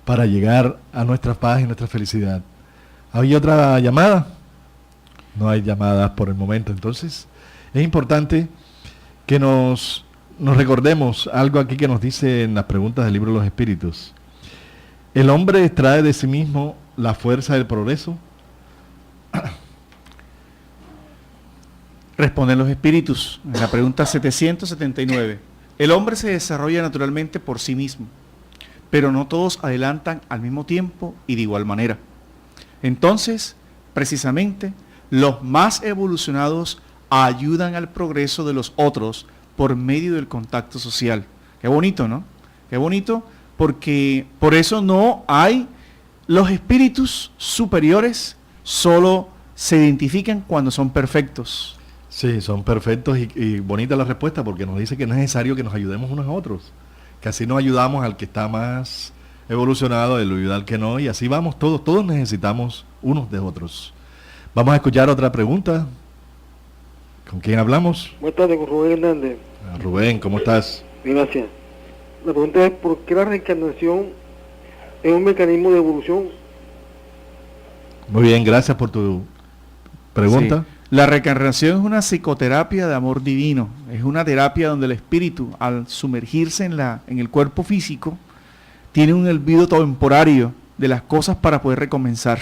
para llegar a nuestra paz y nuestra felicidad. ¿Hay otra llamada? No hay llamadas por el momento. Entonces, es importante que nos recordemos algo aquí que nos dice en las preguntas del libro de los Espíritus. ¿El hombre extrae de sí mismo la fuerza del progreso? Responden los espíritus en la pregunta 779. El hombre se desarrolla naturalmente por sí mismo, pero no todos adelantan al mismo tiempo y de igual manera. Entonces, precisamente, los más evolucionados ayudan al progreso de los otros por medio del contacto social. Qué bonito, ¿no? Qué bonito, porque por eso no hay los espíritus superiores, solo se identifican cuando son perfectos. Sí, son perfectos y bonita la respuesta, porque nos dice que es necesario que nos ayudemos unos a otros, que así nos ayudamos al que está más evolucionado, el ayudar al que no, y así vamos todos necesitamos unos de otros. Vamos a escuchar otra pregunta. ¿Con quién hablamos? Buenas tardes, con Rubén Hernández. Rubén, ¿cómo estás? Gracias. La pregunta es, ¿por qué la reencarnación es un mecanismo de evolución? Muy bien, gracias por tu pregunta. Sí. La reencarnación es una psicoterapia de amor divino, es una terapia donde el espíritu, al sumergirse en el cuerpo físico, tiene un olvido temporario de las cosas para poder recomenzar.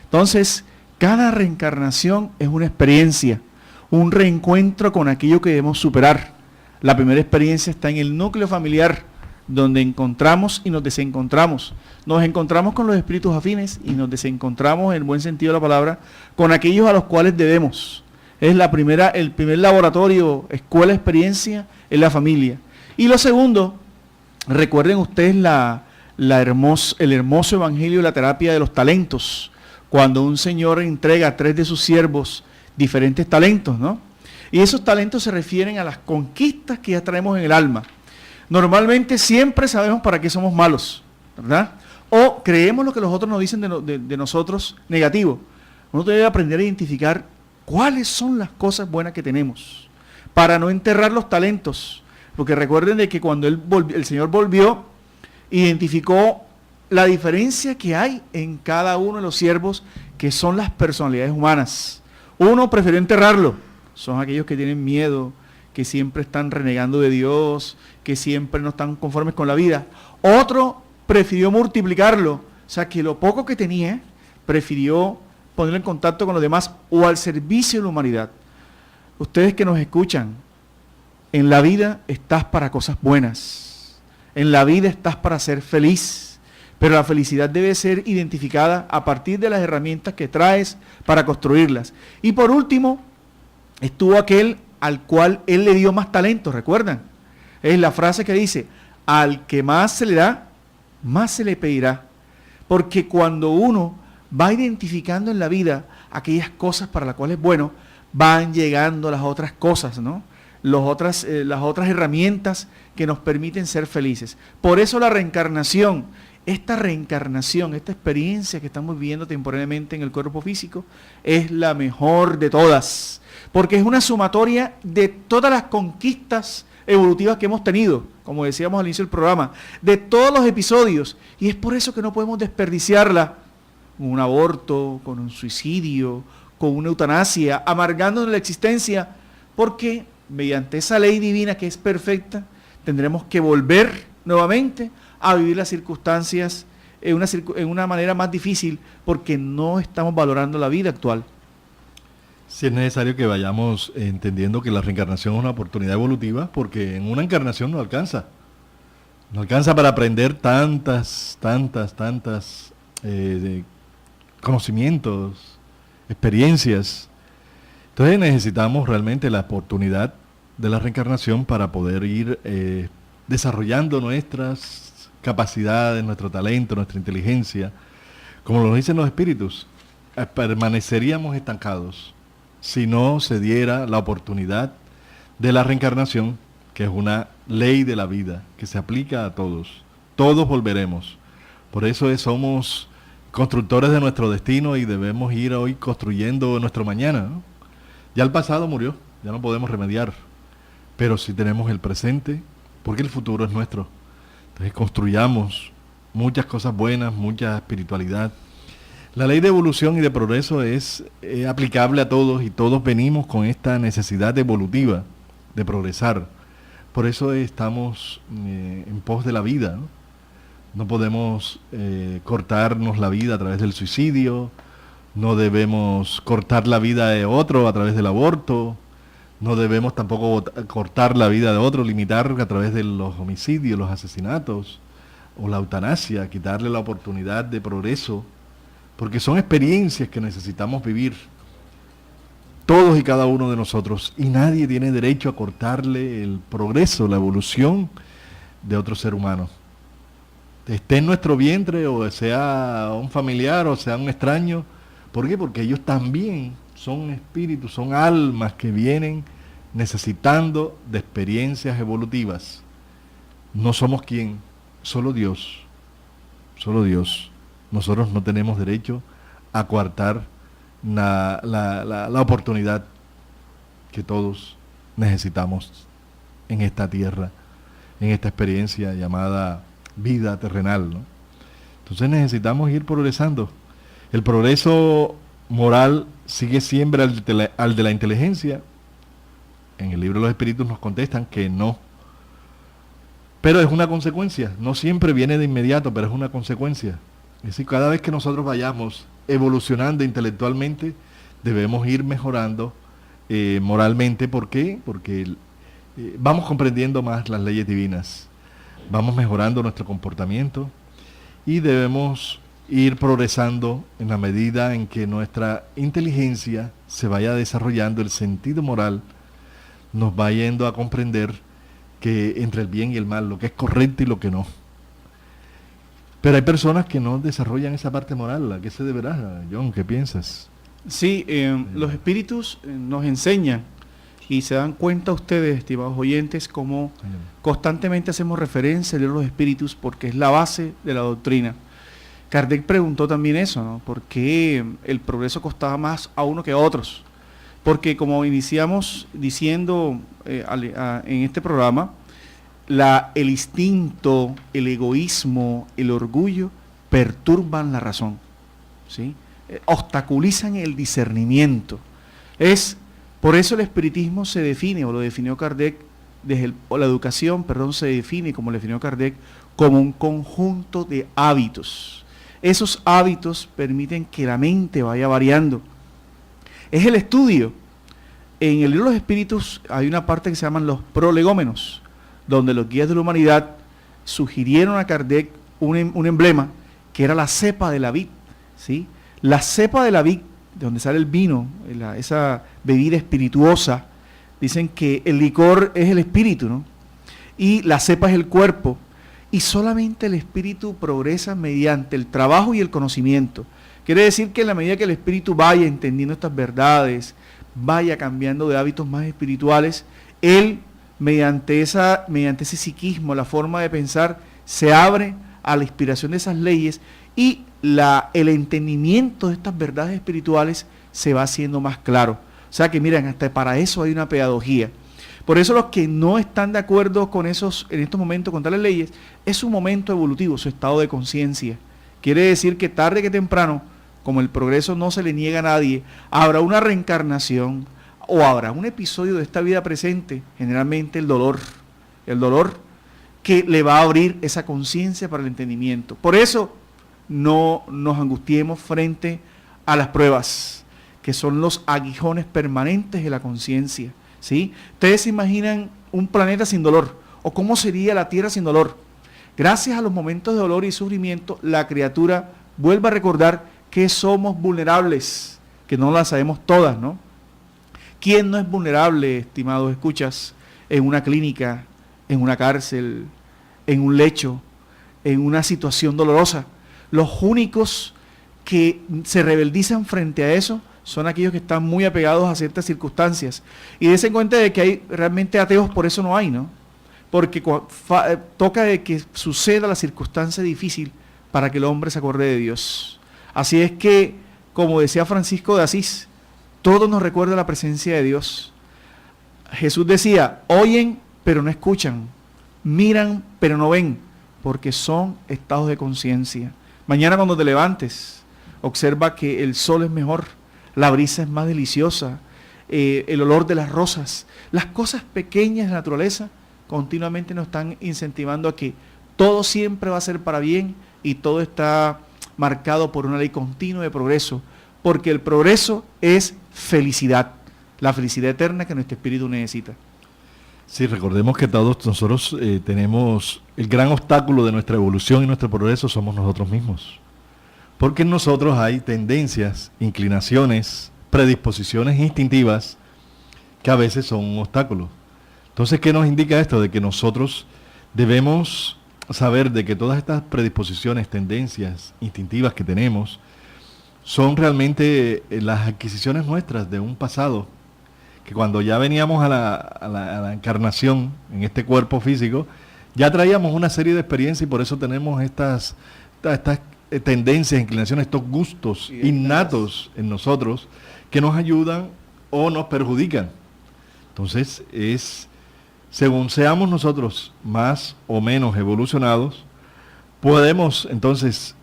Entonces, cada reencarnación es una experiencia, un reencuentro con aquello que debemos superar. La primera experiencia está en el núcleo familiar, donde encontramos y nos desencontramos. Nos encontramos con los espíritus afines y nos desencontramos, en el buen sentido de la palabra, con aquellos a los cuales debemos. Es el primer laboratorio, escuela, experiencia, en la familia. Y lo segundo, recuerden ustedes el hermoso evangelio de la terapia de los talentos, cuando un señor entrega a 3 de sus siervos diferentes talentos, ¿no? Y esos talentos se refieren a las conquistas que ya traemos en el alma. Normalmente siempre sabemos para qué somos malos, ¿verdad? O creemos lo que los otros nos dicen de nosotros negativo. Uno debe aprender a identificar cuáles son las cosas buenas que tenemos, para no enterrar los talentos. Porque recuerden de que cuando el Señor volvió, identificó la diferencia que hay en cada uno de los siervos, que son las personalidades humanas. Uno prefirió enterrarlo, son aquellos que tienen miedo, que siempre están renegando de Dios, que siempre no están conformes con la vida. Otro prefirió multiplicarlo, o sea que lo poco que tenía, prefirió ponerlo en contacto con los demás o al servicio de la humanidad. Ustedes que nos escuchan, en la vida estás para cosas buenas, en la vida estás para ser feliz, pero la felicidad debe ser identificada a partir de las herramientas que traes para construirlas. Y por último, estuvo aquel al cual él le dio más talento, ¿recuerdan? Es la frase que dice, al que más se le da, más se le pedirá. Porque cuando uno va identificando en la vida aquellas cosas para las cuales es bueno, van llegando las otras cosas, ¿no? Las otras herramientas que nos permiten ser felices. Por eso la reencarnación, esta experiencia que estamos viviendo temporalmente en el cuerpo físico, es la mejor de todas. Porque es una sumatoria de todas las conquistas evolutivas que hemos tenido, como decíamos al inicio del programa, de todos los episodios, y es por eso que no podemos desperdiciarla con un aborto, con un suicidio, con una eutanasia, amargándonos la existencia, porque mediante esa ley divina que es perfecta, tendremos que volver nuevamente a vivir las circunstancias en una manera más difícil porque no estamos valorando la vida actual. Sí, es necesario que vayamos entendiendo que la reencarnación es una oportunidad evolutiva, porque en una encarnación no alcanza. No alcanza para aprender tantas conocimientos, experiencias. Entonces necesitamos realmente la oportunidad de la reencarnación para poder ir desarrollando nuestras capacidades, nuestro talento, nuestra inteligencia. Como lo dicen los espíritus, permaneceríamos estancados si no se diera la oportunidad de la reencarnación, que es una ley de la vida, que se aplica a todos. Todos volveremos. Por eso somos constructores de nuestro destino y debemos ir hoy construyendo nuestro mañana, ¿no? Ya el pasado murió, ya no podemos remediar, pero sí tenemos el presente, porque el futuro es nuestro. Entonces construyamos muchas cosas buenas, mucha espiritualidad. La ley de evolución y de progreso es aplicable a todos y todos venimos con esta necesidad evolutiva de progresar. Por eso estamos en pos de la vida, ¿no? No podemos cortarnos la vida a través del suicidio, no debemos cortar la vida de otro a través del aborto, no debemos tampoco cortar la vida de otro, limitar a través de los homicidios, los asesinatos o la eutanasia, quitarle la oportunidad de progreso, porque son experiencias que necesitamos vivir todos y cada uno de nosotros, y nadie tiene derecho a cortarle el progreso, la evolución de otro ser humano. Esté en nuestro vientre, o sea un familiar, o sea un extraño. ¿Por qué? Porque ellos también son espíritus, son almas que vienen necesitando de experiencias evolutivas. No somos quien, solo Dios. Solo Dios. Nosotros no tenemos derecho a coartar la oportunidad que todos necesitamos en esta tierra, en esta experiencia llamada vida terrenal, ¿no? Entonces necesitamos ir progresando. El progreso moral sigue siempre al de la inteligencia. En el libro de los espíritus nos contestan que no. Pero es una consecuencia, no siempre viene de inmediato, pero es una consecuencia. Es decir, cada vez que nosotros vayamos evolucionando intelectualmente, debemos ir mejorando moralmente. ¿Por qué? Porque vamos comprendiendo más las leyes divinas, vamos mejorando nuestro comportamiento y debemos ir progresando en la medida en que nuestra inteligencia se vaya desarrollando, el sentido moral nos va yendo a comprender que entre el bien y el mal, lo que es correcto y lo que no. Pero hay personas que no desarrollan esa parte moral. ¿A qué se deberá, John? ¿Qué piensas? Sí, los espíritus nos enseñan, y se dan cuenta ustedes, estimados oyentes, como constantemente hacemos referencia a los espíritus porque es la base de la doctrina. Kardec preguntó también eso, ¿no? ¿Por qué el progreso costaba más a uno que a otros? Porque como iniciamos diciendo en este programa, el instinto, el egoísmo, el orgullo perturban la razón, ¿sí? Obstaculizan el discernimiento. Por eso el espiritismo se define, o lo definió Kardec, la educación, se define, como lo definió Kardec, como un conjunto de hábitos. Esos hábitos permiten que la mente vaya variando. Es el estudio. En el libro de los espíritus hay una parte que se llaman los prolegómenos, donde los guías de la humanidad sugirieron a Kardec un emblema que era la cepa de la vid, ¿sí? La cepa de la vid, de donde sale el vino, esa bebida espirituosa. Dicen que el licor es el espíritu, ¿no? Y la cepa es el cuerpo. Y solamente el espíritu progresa mediante el trabajo y el conocimiento. Quiere decir que en la medida que el espíritu vaya entendiendo estas verdades, vaya cambiando de hábitos más espirituales, él, mediante ese psiquismo, la forma de pensar, se abre a la inspiración de esas leyes, y el entendimiento de estas verdades espirituales se va haciendo más claro. O sea que miren, hasta para eso hay una pedagogía. Por eso los que no están de acuerdo con en estos momentos con tales leyes, es un momento evolutivo, su estado de conciencia. Quiere decir que tarde que temprano, como el progreso no se le niega a nadie, habrá una reencarnación o habrá un episodio de esta vida presente, generalmente el dolor que le va a abrir esa conciencia para el entendimiento. Por eso no nos angustiemos frente a las pruebas, que son los aguijones permanentes de la conciencia, ¿sí? Ustedes se imaginan un planeta sin dolor, o cómo sería la Tierra sin dolor. Gracias a los momentos de dolor y sufrimiento, la criatura vuelve a recordar que somos vulnerables, que no las sabemos todas, ¿no? ¿Quién no es vulnerable, estimados escuchas, en una clínica, en una cárcel, en un lecho, en una situación dolorosa? Los únicos que se rebeldizan frente a eso son aquellos que están muy apegados a ciertas circunstancias. Y dense cuenta de que hay realmente ateos, por eso no hay, ¿no? Porque toca de que suceda la circunstancia difícil para que el hombre se acuerde de Dios. Así es que, como decía Francisco de Asís, todo nos recuerda la presencia de Dios. Jesús decía, oyen pero no escuchan, miran pero no ven, porque son estados de conciencia. Mañana cuando te levantes, observa que el sol es mejor, la brisa es más deliciosa, el olor de las rosas, las cosas pequeñas de la naturaleza continuamente nos están incentivando a que todo siempre va a ser para bien y todo está marcado por una ley continua de progreso, porque el progreso es felicidad, la felicidad eterna que nuestro espíritu necesita. Sí, recordemos que todos nosotros tenemos el gran obstáculo de nuestra evolución y nuestro progreso somos nosotros mismos. Porque en nosotros hay tendencias, inclinaciones, predisposiciones instintivas que a veces son un obstáculo. Entonces, ¿qué nos indica esto? De que nosotros debemos saber de que todas estas predisposiciones, tendencias instintivas que tenemos son realmente las adquisiciones nuestras de un pasado, que cuando ya veníamos a la encarnación en este cuerpo físico, ya traíamos una serie de experiencias y por eso tenemos estas tendencias, inclinaciones, estos gustos innatos en nosotros que nos ayudan o nos perjudican. Entonces, según seamos nosotros más o menos evolucionados, podemos entonces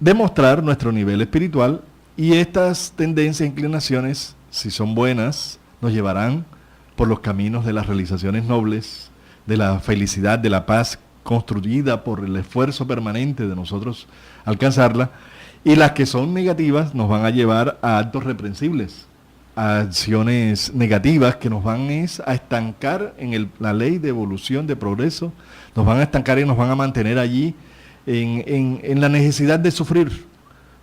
demostrar nuestro nivel espiritual y estas tendencias, inclinaciones, si son buenas, nos llevarán por los caminos de las realizaciones nobles, de la felicidad, de la paz construida por el esfuerzo permanente de nosotros alcanzarla, y las que son negativas nos van a llevar a actos reprensibles, a acciones negativas que nos van a estancar en la ley de evolución, de progreso, nos van a estancar y nos van a mantener allí en la necesidad de sufrir,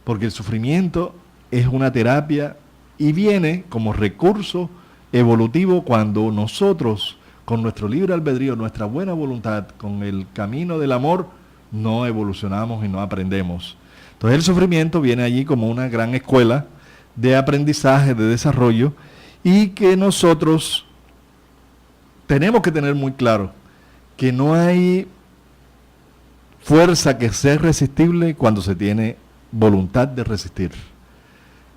porque el sufrimiento es una terapia y viene como recurso evolutivo cuando nosotros, con nuestro libre albedrío, nuestra buena voluntad, con el camino del amor, no evolucionamos y no aprendemos. Entonces el sufrimiento viene allí como una gran escuela de aprendizaje, de desarrollo, y que nosotros tenemos que tener muy claro que no hay fuerza que sea irresistible cuando se tiene voluntad de resistir.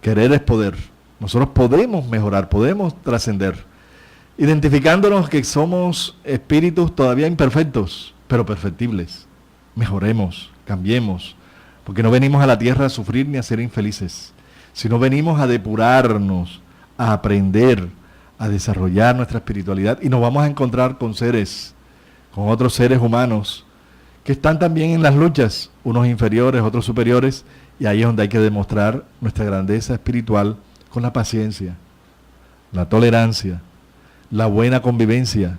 Querer es poder. Nosotros podemos mejorar, podemos trascender, identificándonos que somos espíritus todavía imperfectos, pero perfectibles. Mejoremos, cambiemos, porque no venimos a la tierra a sufrir ni a ser infelices, sino venimos a depurarnos, a aprender, a desarrollar nuestra espiritualidad, y nos vamos a encontrar con otros seres humanos, que están también en las luchas, unos inferiores, otros superiores, y ahí es donde hay que demostrar nuestra grandeza espiritual con la paciencia, la tolerancia, la buena convivencia,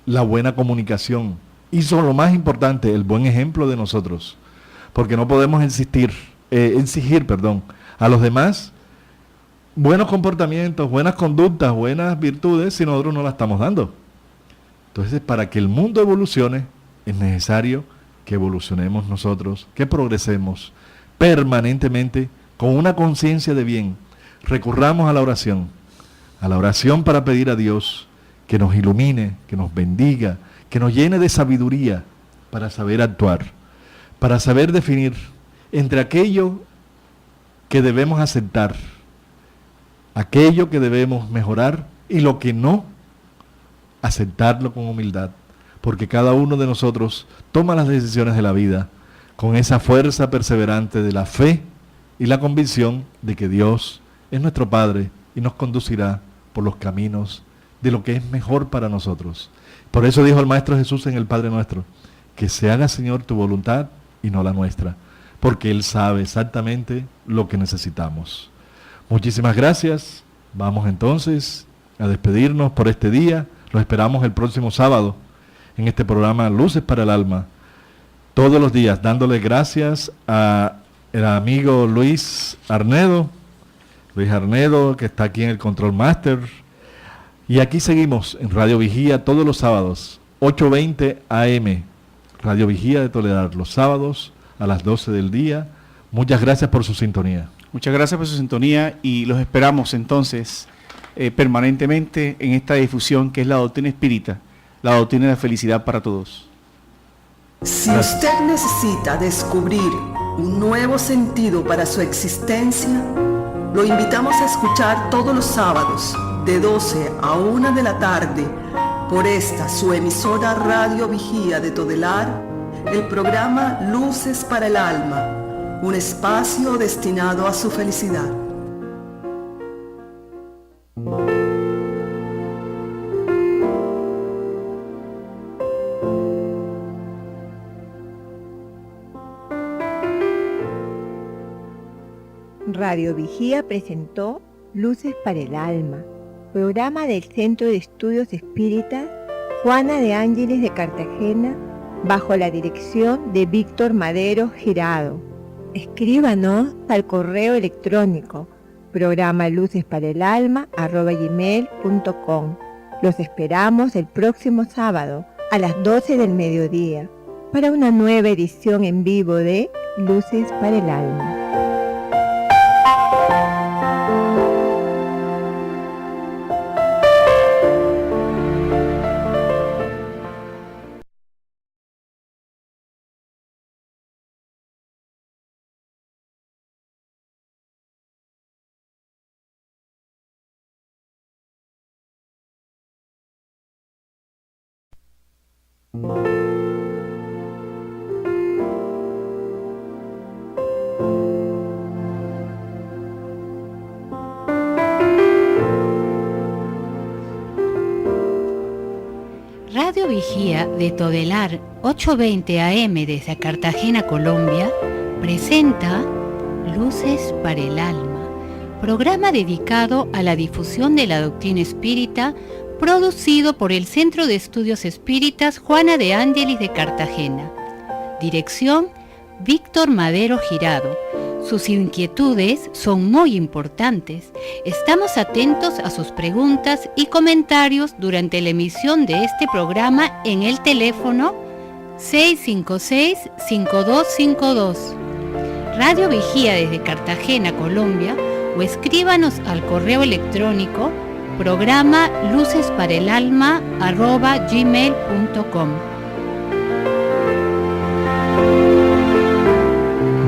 la buena comunicación, y son lo más importante, el buen ejemplo de nosotros, porque no podemos exigir a los demás buenos comportamientos, buenas conductas, buenas virtudes, si nosotros no las estamos dando. Entonces, para que el mundo evolucione, es necesario que evolucionemos nosotros, que progresemos permanentemente con una conciencia de bien. Recurramos a la oración para pedir a Dios que nos ilumine, que nos bendiga, que nos llene de sabiduría para saber actuar, para saber definir entre aquello que debemos aceptar, aquello que debemos mejorar y lo que no, aceptarlo con humildad, porque cada uno de nosotros toma las decisiones de la vida con esa fuerza perseverante de la fe y la convicción de que Dios es nuestro Padre y nos conducirá por los caminos de lo que es mejor para nosotros. Por eso dijo el Maestro Jesús en el Padre Nuestro, que se haga, Señor, tu voluntad y no la nuestra, porque Él sabe exactamente lo que necesitamos. Muchísimas gracias. Vamos entonces a despedirnos por este día. Los esperamos el próximo sábado en este programa Luces para el Alma. Todos los días dándole gracias a el amigo Luis Arnedo, que está aquí en el Control Master. Y aquí seguimos en Radio Vigía todos los sábados, 8:20 AM. Radio Vigía de Toledad, los sábados a las 12 del día. Muchas gracias por su sintonía. Muchas gracias por su sintonía y los esperamos entonces permanentemente en esta difusión que es la doctrina espírita, la doctrina de la felicidad para todos. Si usted necesita descubrir un nuevo sentido para su existencia, lo invitamos a escuchar todos los sábados de 12 a 1 de la tarde por esta su emisora Radio Vigía de Todelar, el programa Luces para el Alma, un espacio destinado a su felicidad. Radio Vigía presentó Luces para el Alma, programa del Centro de Estudios Espíritas Juana de Ángeles de Cartagena, bajo la dirección de Víctor Madero Girado. Escríbanos al correo electrónico programa lucesparaalalma@gmail.com. Los esperamos el próximo sábado a las 12 del mediodía para una nueva edición en vivo de Luces para el Alma. Radio Vigía de Todelar, 8:20 AM desde Cartagena, Colombia, presenta Luces para el Alma, programa dedicado a la difusión de la doctrina espírita, producido por el Centro de Estudios Espíritas Juana de Ángeles de Cartagena. Dirección, Víctor Madero Girado. Sus inquietudes son muy importantes. Estamos atentos a sus preguntas y comentarios durante la emisión de este programa en el teléfono 656-5252. Radio Vigía desde Cartagena, Colombia, o escríbanos al correo electrónico programa lucesparaelalma@gmail.com.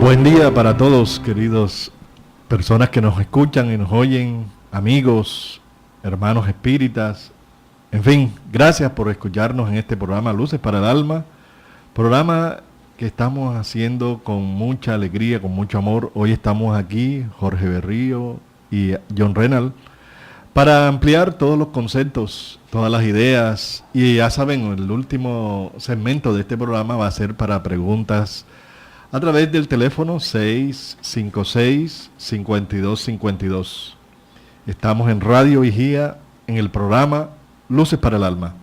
Buen día para todos, queridos personas que nos escuchan y nos oyen, amigos, hermanos espíritas, en fin, gracias por escucharnos en este programa Luces para el Alma, programa que estamos haciendo con mucha alegría, con mucho amor. Hoy estamos aquí, Jorge Berrío y John Renal, para ampliar todos los conceptos, todas las ideas, y ya saben, el último segmento de este programa va a ser para preguntas a través del teléfono 656-5252. Estamos en Radio Vigía, en el programa Luces para el Alma.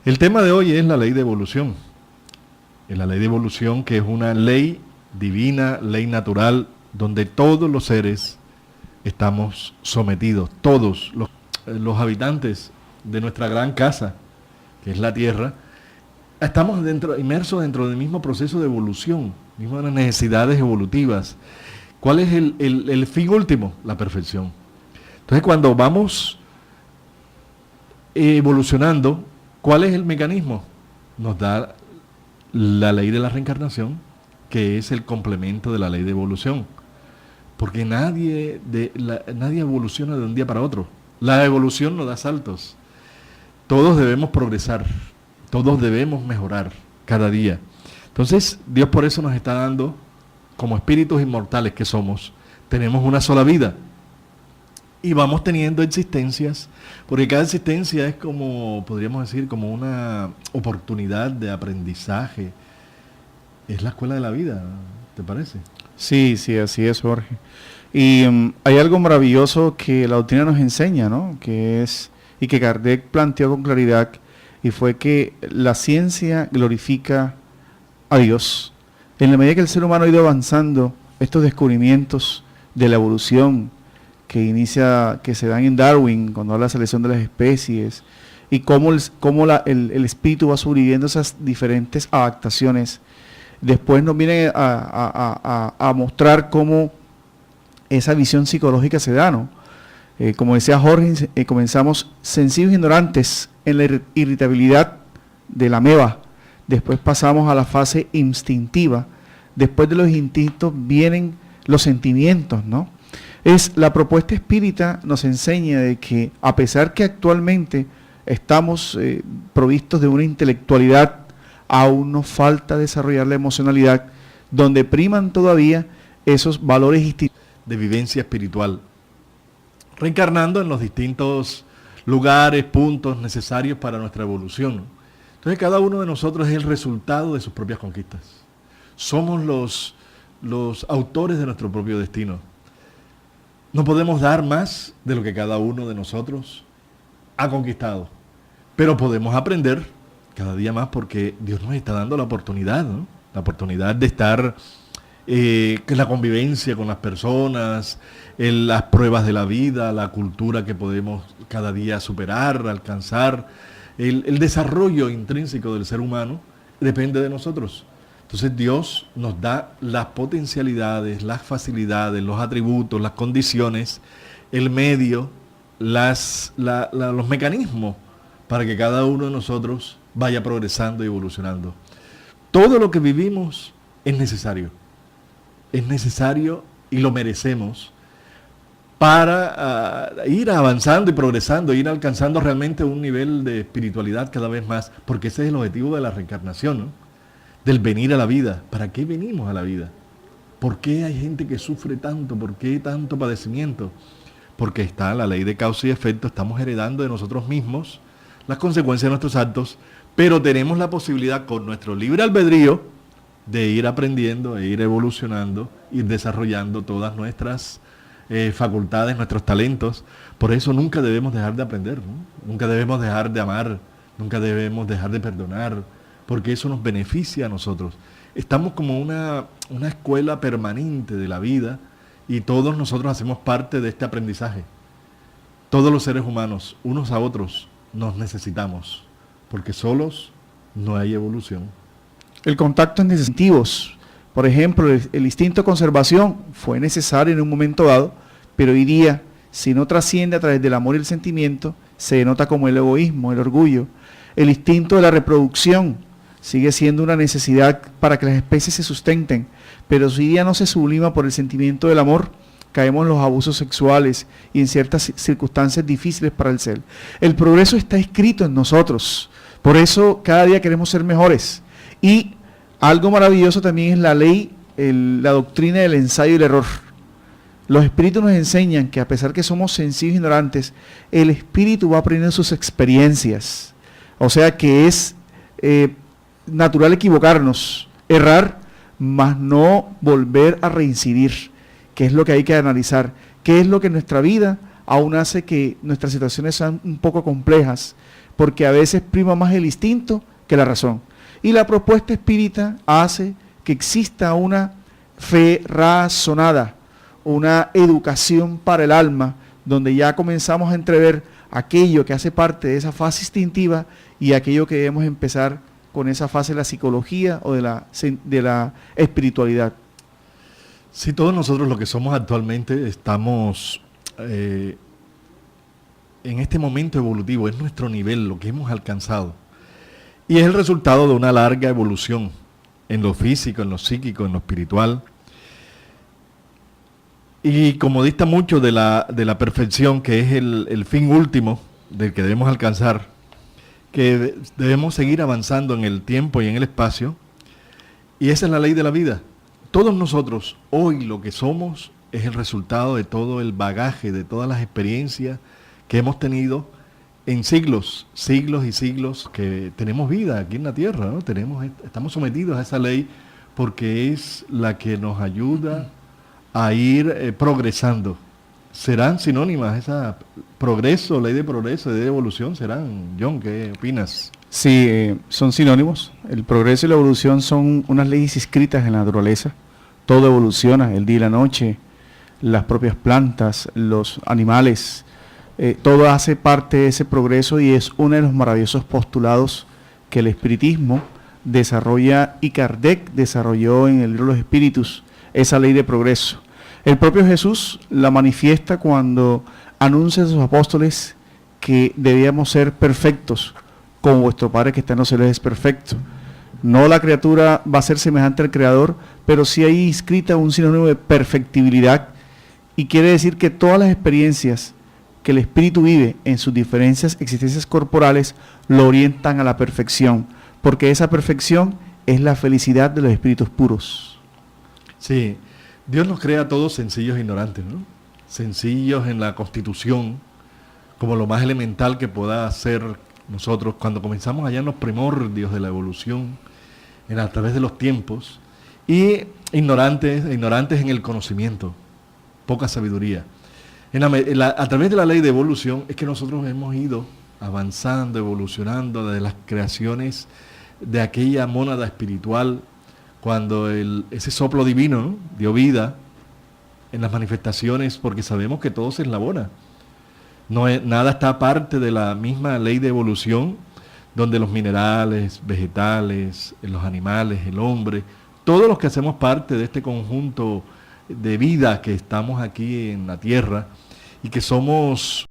El tema de hoy es la ley de evolución. La ley de evolución, que es una ley divina, ley natural, donde todos los seres estamos sometidos, todos los habitantes de nuestra gran casa, que es la Tierra, estamos inmersos dentro del mismo proceso de evolución, mismo de las necesidades evolutivas. ¿Cuál es el fin último? La perfección. Entonces, cuando vamos evolucionando, ¿cuál es el mecanismo? Nos da la ley de la reencarnación, que es el complemento de la ley de evolución. Porque nadie evoluciona de un día para otro. La evolución no da saltos. Todos debemos progresar, todos debemos mejorar cada día. Entonces, Dios por eso nos está dando, como espíritus inmortales que somos, tenemos una sola vida. Y vamos teniendo existencias, porque cada existencia es como, podríamos decir, como una oportunidad de aprendizaje. Es la escuela de la vida. ¿Te parece? Sí, sí, así es, Jorge. Y hay algo maravilloso que la doctrina nos enseña, ¿no? Y que Kardec planteó con claridad, y fue que la ciencia glorifica a Dios. En la medida que el ser humano ha ido avanzando, estos descubrimientos de la evolución que se dan en Darwin, cuando habla de la selección de las especies, y cómo el espíritu va sobreviviendo esas diferentes adaptaciones, después nos viene a mostrar cómo esa visión psicológica se da, ¿no? Como decía Jorge, comenzamos sencillos e ignorantes en la irritabilidad de la ameba, después pasamos a la fase instintiva, después de los instintos vienen los sentimientos, ¿no? La propuesta espírita nos enseña de que a pesar que actualmente estamos provistos de una intelectualidad, aún nos falta desarrollar la emocionalidad, donde priman todavía esos valores de vivencia espiritual, reencarnando en los distintos lugares, puntos necesarios para nuestra evolución. Entonces cada uno de nosotros es el resultado de sus propias conquistas. Somos los autores de nuestro propio destino. No podemos dar más de lo que cada uno de nosotros ha conquistado, pero podemos aprender cada día más porque Dios nos está dando la oportunidad, ¿no? La oportunidad de estar en la convivencia con las personas, en las pruebas de la vida, la cultura que podemos cada día superar, alcanzar. El desarrollo intrínseco del ser humano depende de nosotros. Entonces Dios nos da las potencialidades, las facilidades, los atributos, las condiciones, el medio, los mecanismos para que cada uno de nosotros vaya progresando y evolucionando. Todo lo que vivimos es necesario y lo merecemos para ir avanzando y progresando, ir alcanzando realmente un nivel de espiritualidad cada vez más, porque ese es el objetivo de la reencarnación, ¿no? Del venir a la vida. ¿Para qué venimos a la vida? ¿Por qué hay gente que sufre tanto? ¿Por qué tanto padecimiento? Porque está la ley de causa y efecto, estamos heredando de nosotros mismos las consecuencias de nuestros actos, pero tenemos la posibilidad con nuestro libre albedrío de ir aprendiendo, e ir evolucionando, ir desarrollando todas nuestras facultades, nuestros talentos. Por eso nunca debemos dejar de aprender, ¿no? Nunca debemos dejar de amar, nunca debemos dejar de perdonar, porque eso nos beneficia a nosotros. Estamos como una escuela permanente de la vida y todos nosotros hacemos parte de este aprendizaje. Todos los seres humanos, unos a otros, nos necesitamos, porque solos no hay evolución. El contacto es necesario. Por ejemplo, el instinto de conservación fue necesario en un momento dado, pero hoy día, si no trasciende a través del amor y el sentimiento, se denota como el egoísmo, el orgullo. El instinto de la reproducción sigue siendo una necesidad para que las especies se sustenten, pero si hoy día no se sublima por el sentimiento del amor, caemos en los abusos sexuales y en ciertas circunstancias difíciles para el ser. El progreso está escrito en nosotros, por eso cada día queremos ser mejores. Y algo maravilloso también es la ley, la doctrina del ensayo y el error. Los espíritus nos enseñan que a pesar que somos sencillos e ignorantes, el espíritu va aprendiendo sus experiencias. O sea que es natural equivocarnos, errar, mas no volver a reincidir, que es lo que hay que analizar, qué es lo que en nuestra vida aún hace que nuestras situaciones sean un poco complejas, porque a veces prima más el instinto que la razón. Y la propuesta espírita hace que exista una fe razonada, una educación para el alma, donde ya comenzamos a entrever aquello que hace parte de esa fase instintiva y aquello que debemos empezar con esa fase de la psicología o de la espiritualidad. Sí, todos nosotros lo que somos actualmente estamos en este momento evolutivo, es nuestro nivel, lo que hemos alcanzado. Y es el resultado de una larga evolución en lo físico, en lo psíquico, en lo espiritual. Y como dista mucho de la perfección, que es el fin último del que debemos alcanzar, que debemos seguir avanzando en el tiempo y en el espacio, y esa es la ley de la vida. Todos nosotros, hoy lo que somos, es el resultado de todo el bagaje, de todas las experiencias que hemos tenido en siglos y siglos que tenemos vida aquí en la tierra, ¿no? Estamos sometidos a esa ley porque es la que nos ayuda a ir progresando. ¿Serán sinónimas esa progreso, ley de progreso, ley de evolución? ¿Serán? John, ¿qué opinas? Sí, son sinónimos. El progreso y la evolución son unas leyes escritas en la naturaleza. Todo evoluciona, el día y la noche, las propias plantas, los animales, todo hace parte de ese progreso y es uno de los maravillosos postulados que el espiritismo desarrolla y Kardec desarrolló en el libro de los espíritus, esa ley de progreso. El propio Jesús la manifiesta cuando anuncia a sus apóstoles que debíamos ser perfectos, como vuestro Padre que está en los cielos es perfecto. No la criatura va a ser semejante al Creador, pero sí hay inscrita un sinónimo de perfectibilidad, y quiere decir que todas las experiencias que el espíritu vive en sus diferentes existencias corporales lo orientan a la perfección, porque esa perfección es la felicidad de los espíritus puros. Sí, Dios nos crea a todos sencillos e ignorantes, ¿no? Sencillos en la constitución, como lo más elemental que pueda ser nosotros cuando comenzamos allá en los primordios de la evolución, a través de los tiempos, y ignorantes en el conocimiento, poca sabiduría. A través de la ley de evolución es que nosotros hemos ido avanzando, evolucionando desde las creaciones de aquella mónada espiritual, cuando ese soplo divino, ¿no?, dio vida en las manifestaciones, porque sabemos que todo se eslabona. Nada está aparte de la misma ley de evolución, donde los minerales, vegetales, los animales, el hombre, todos los que hacemos parte de este conjunto de vida que estamos aquí en la tierra y que somos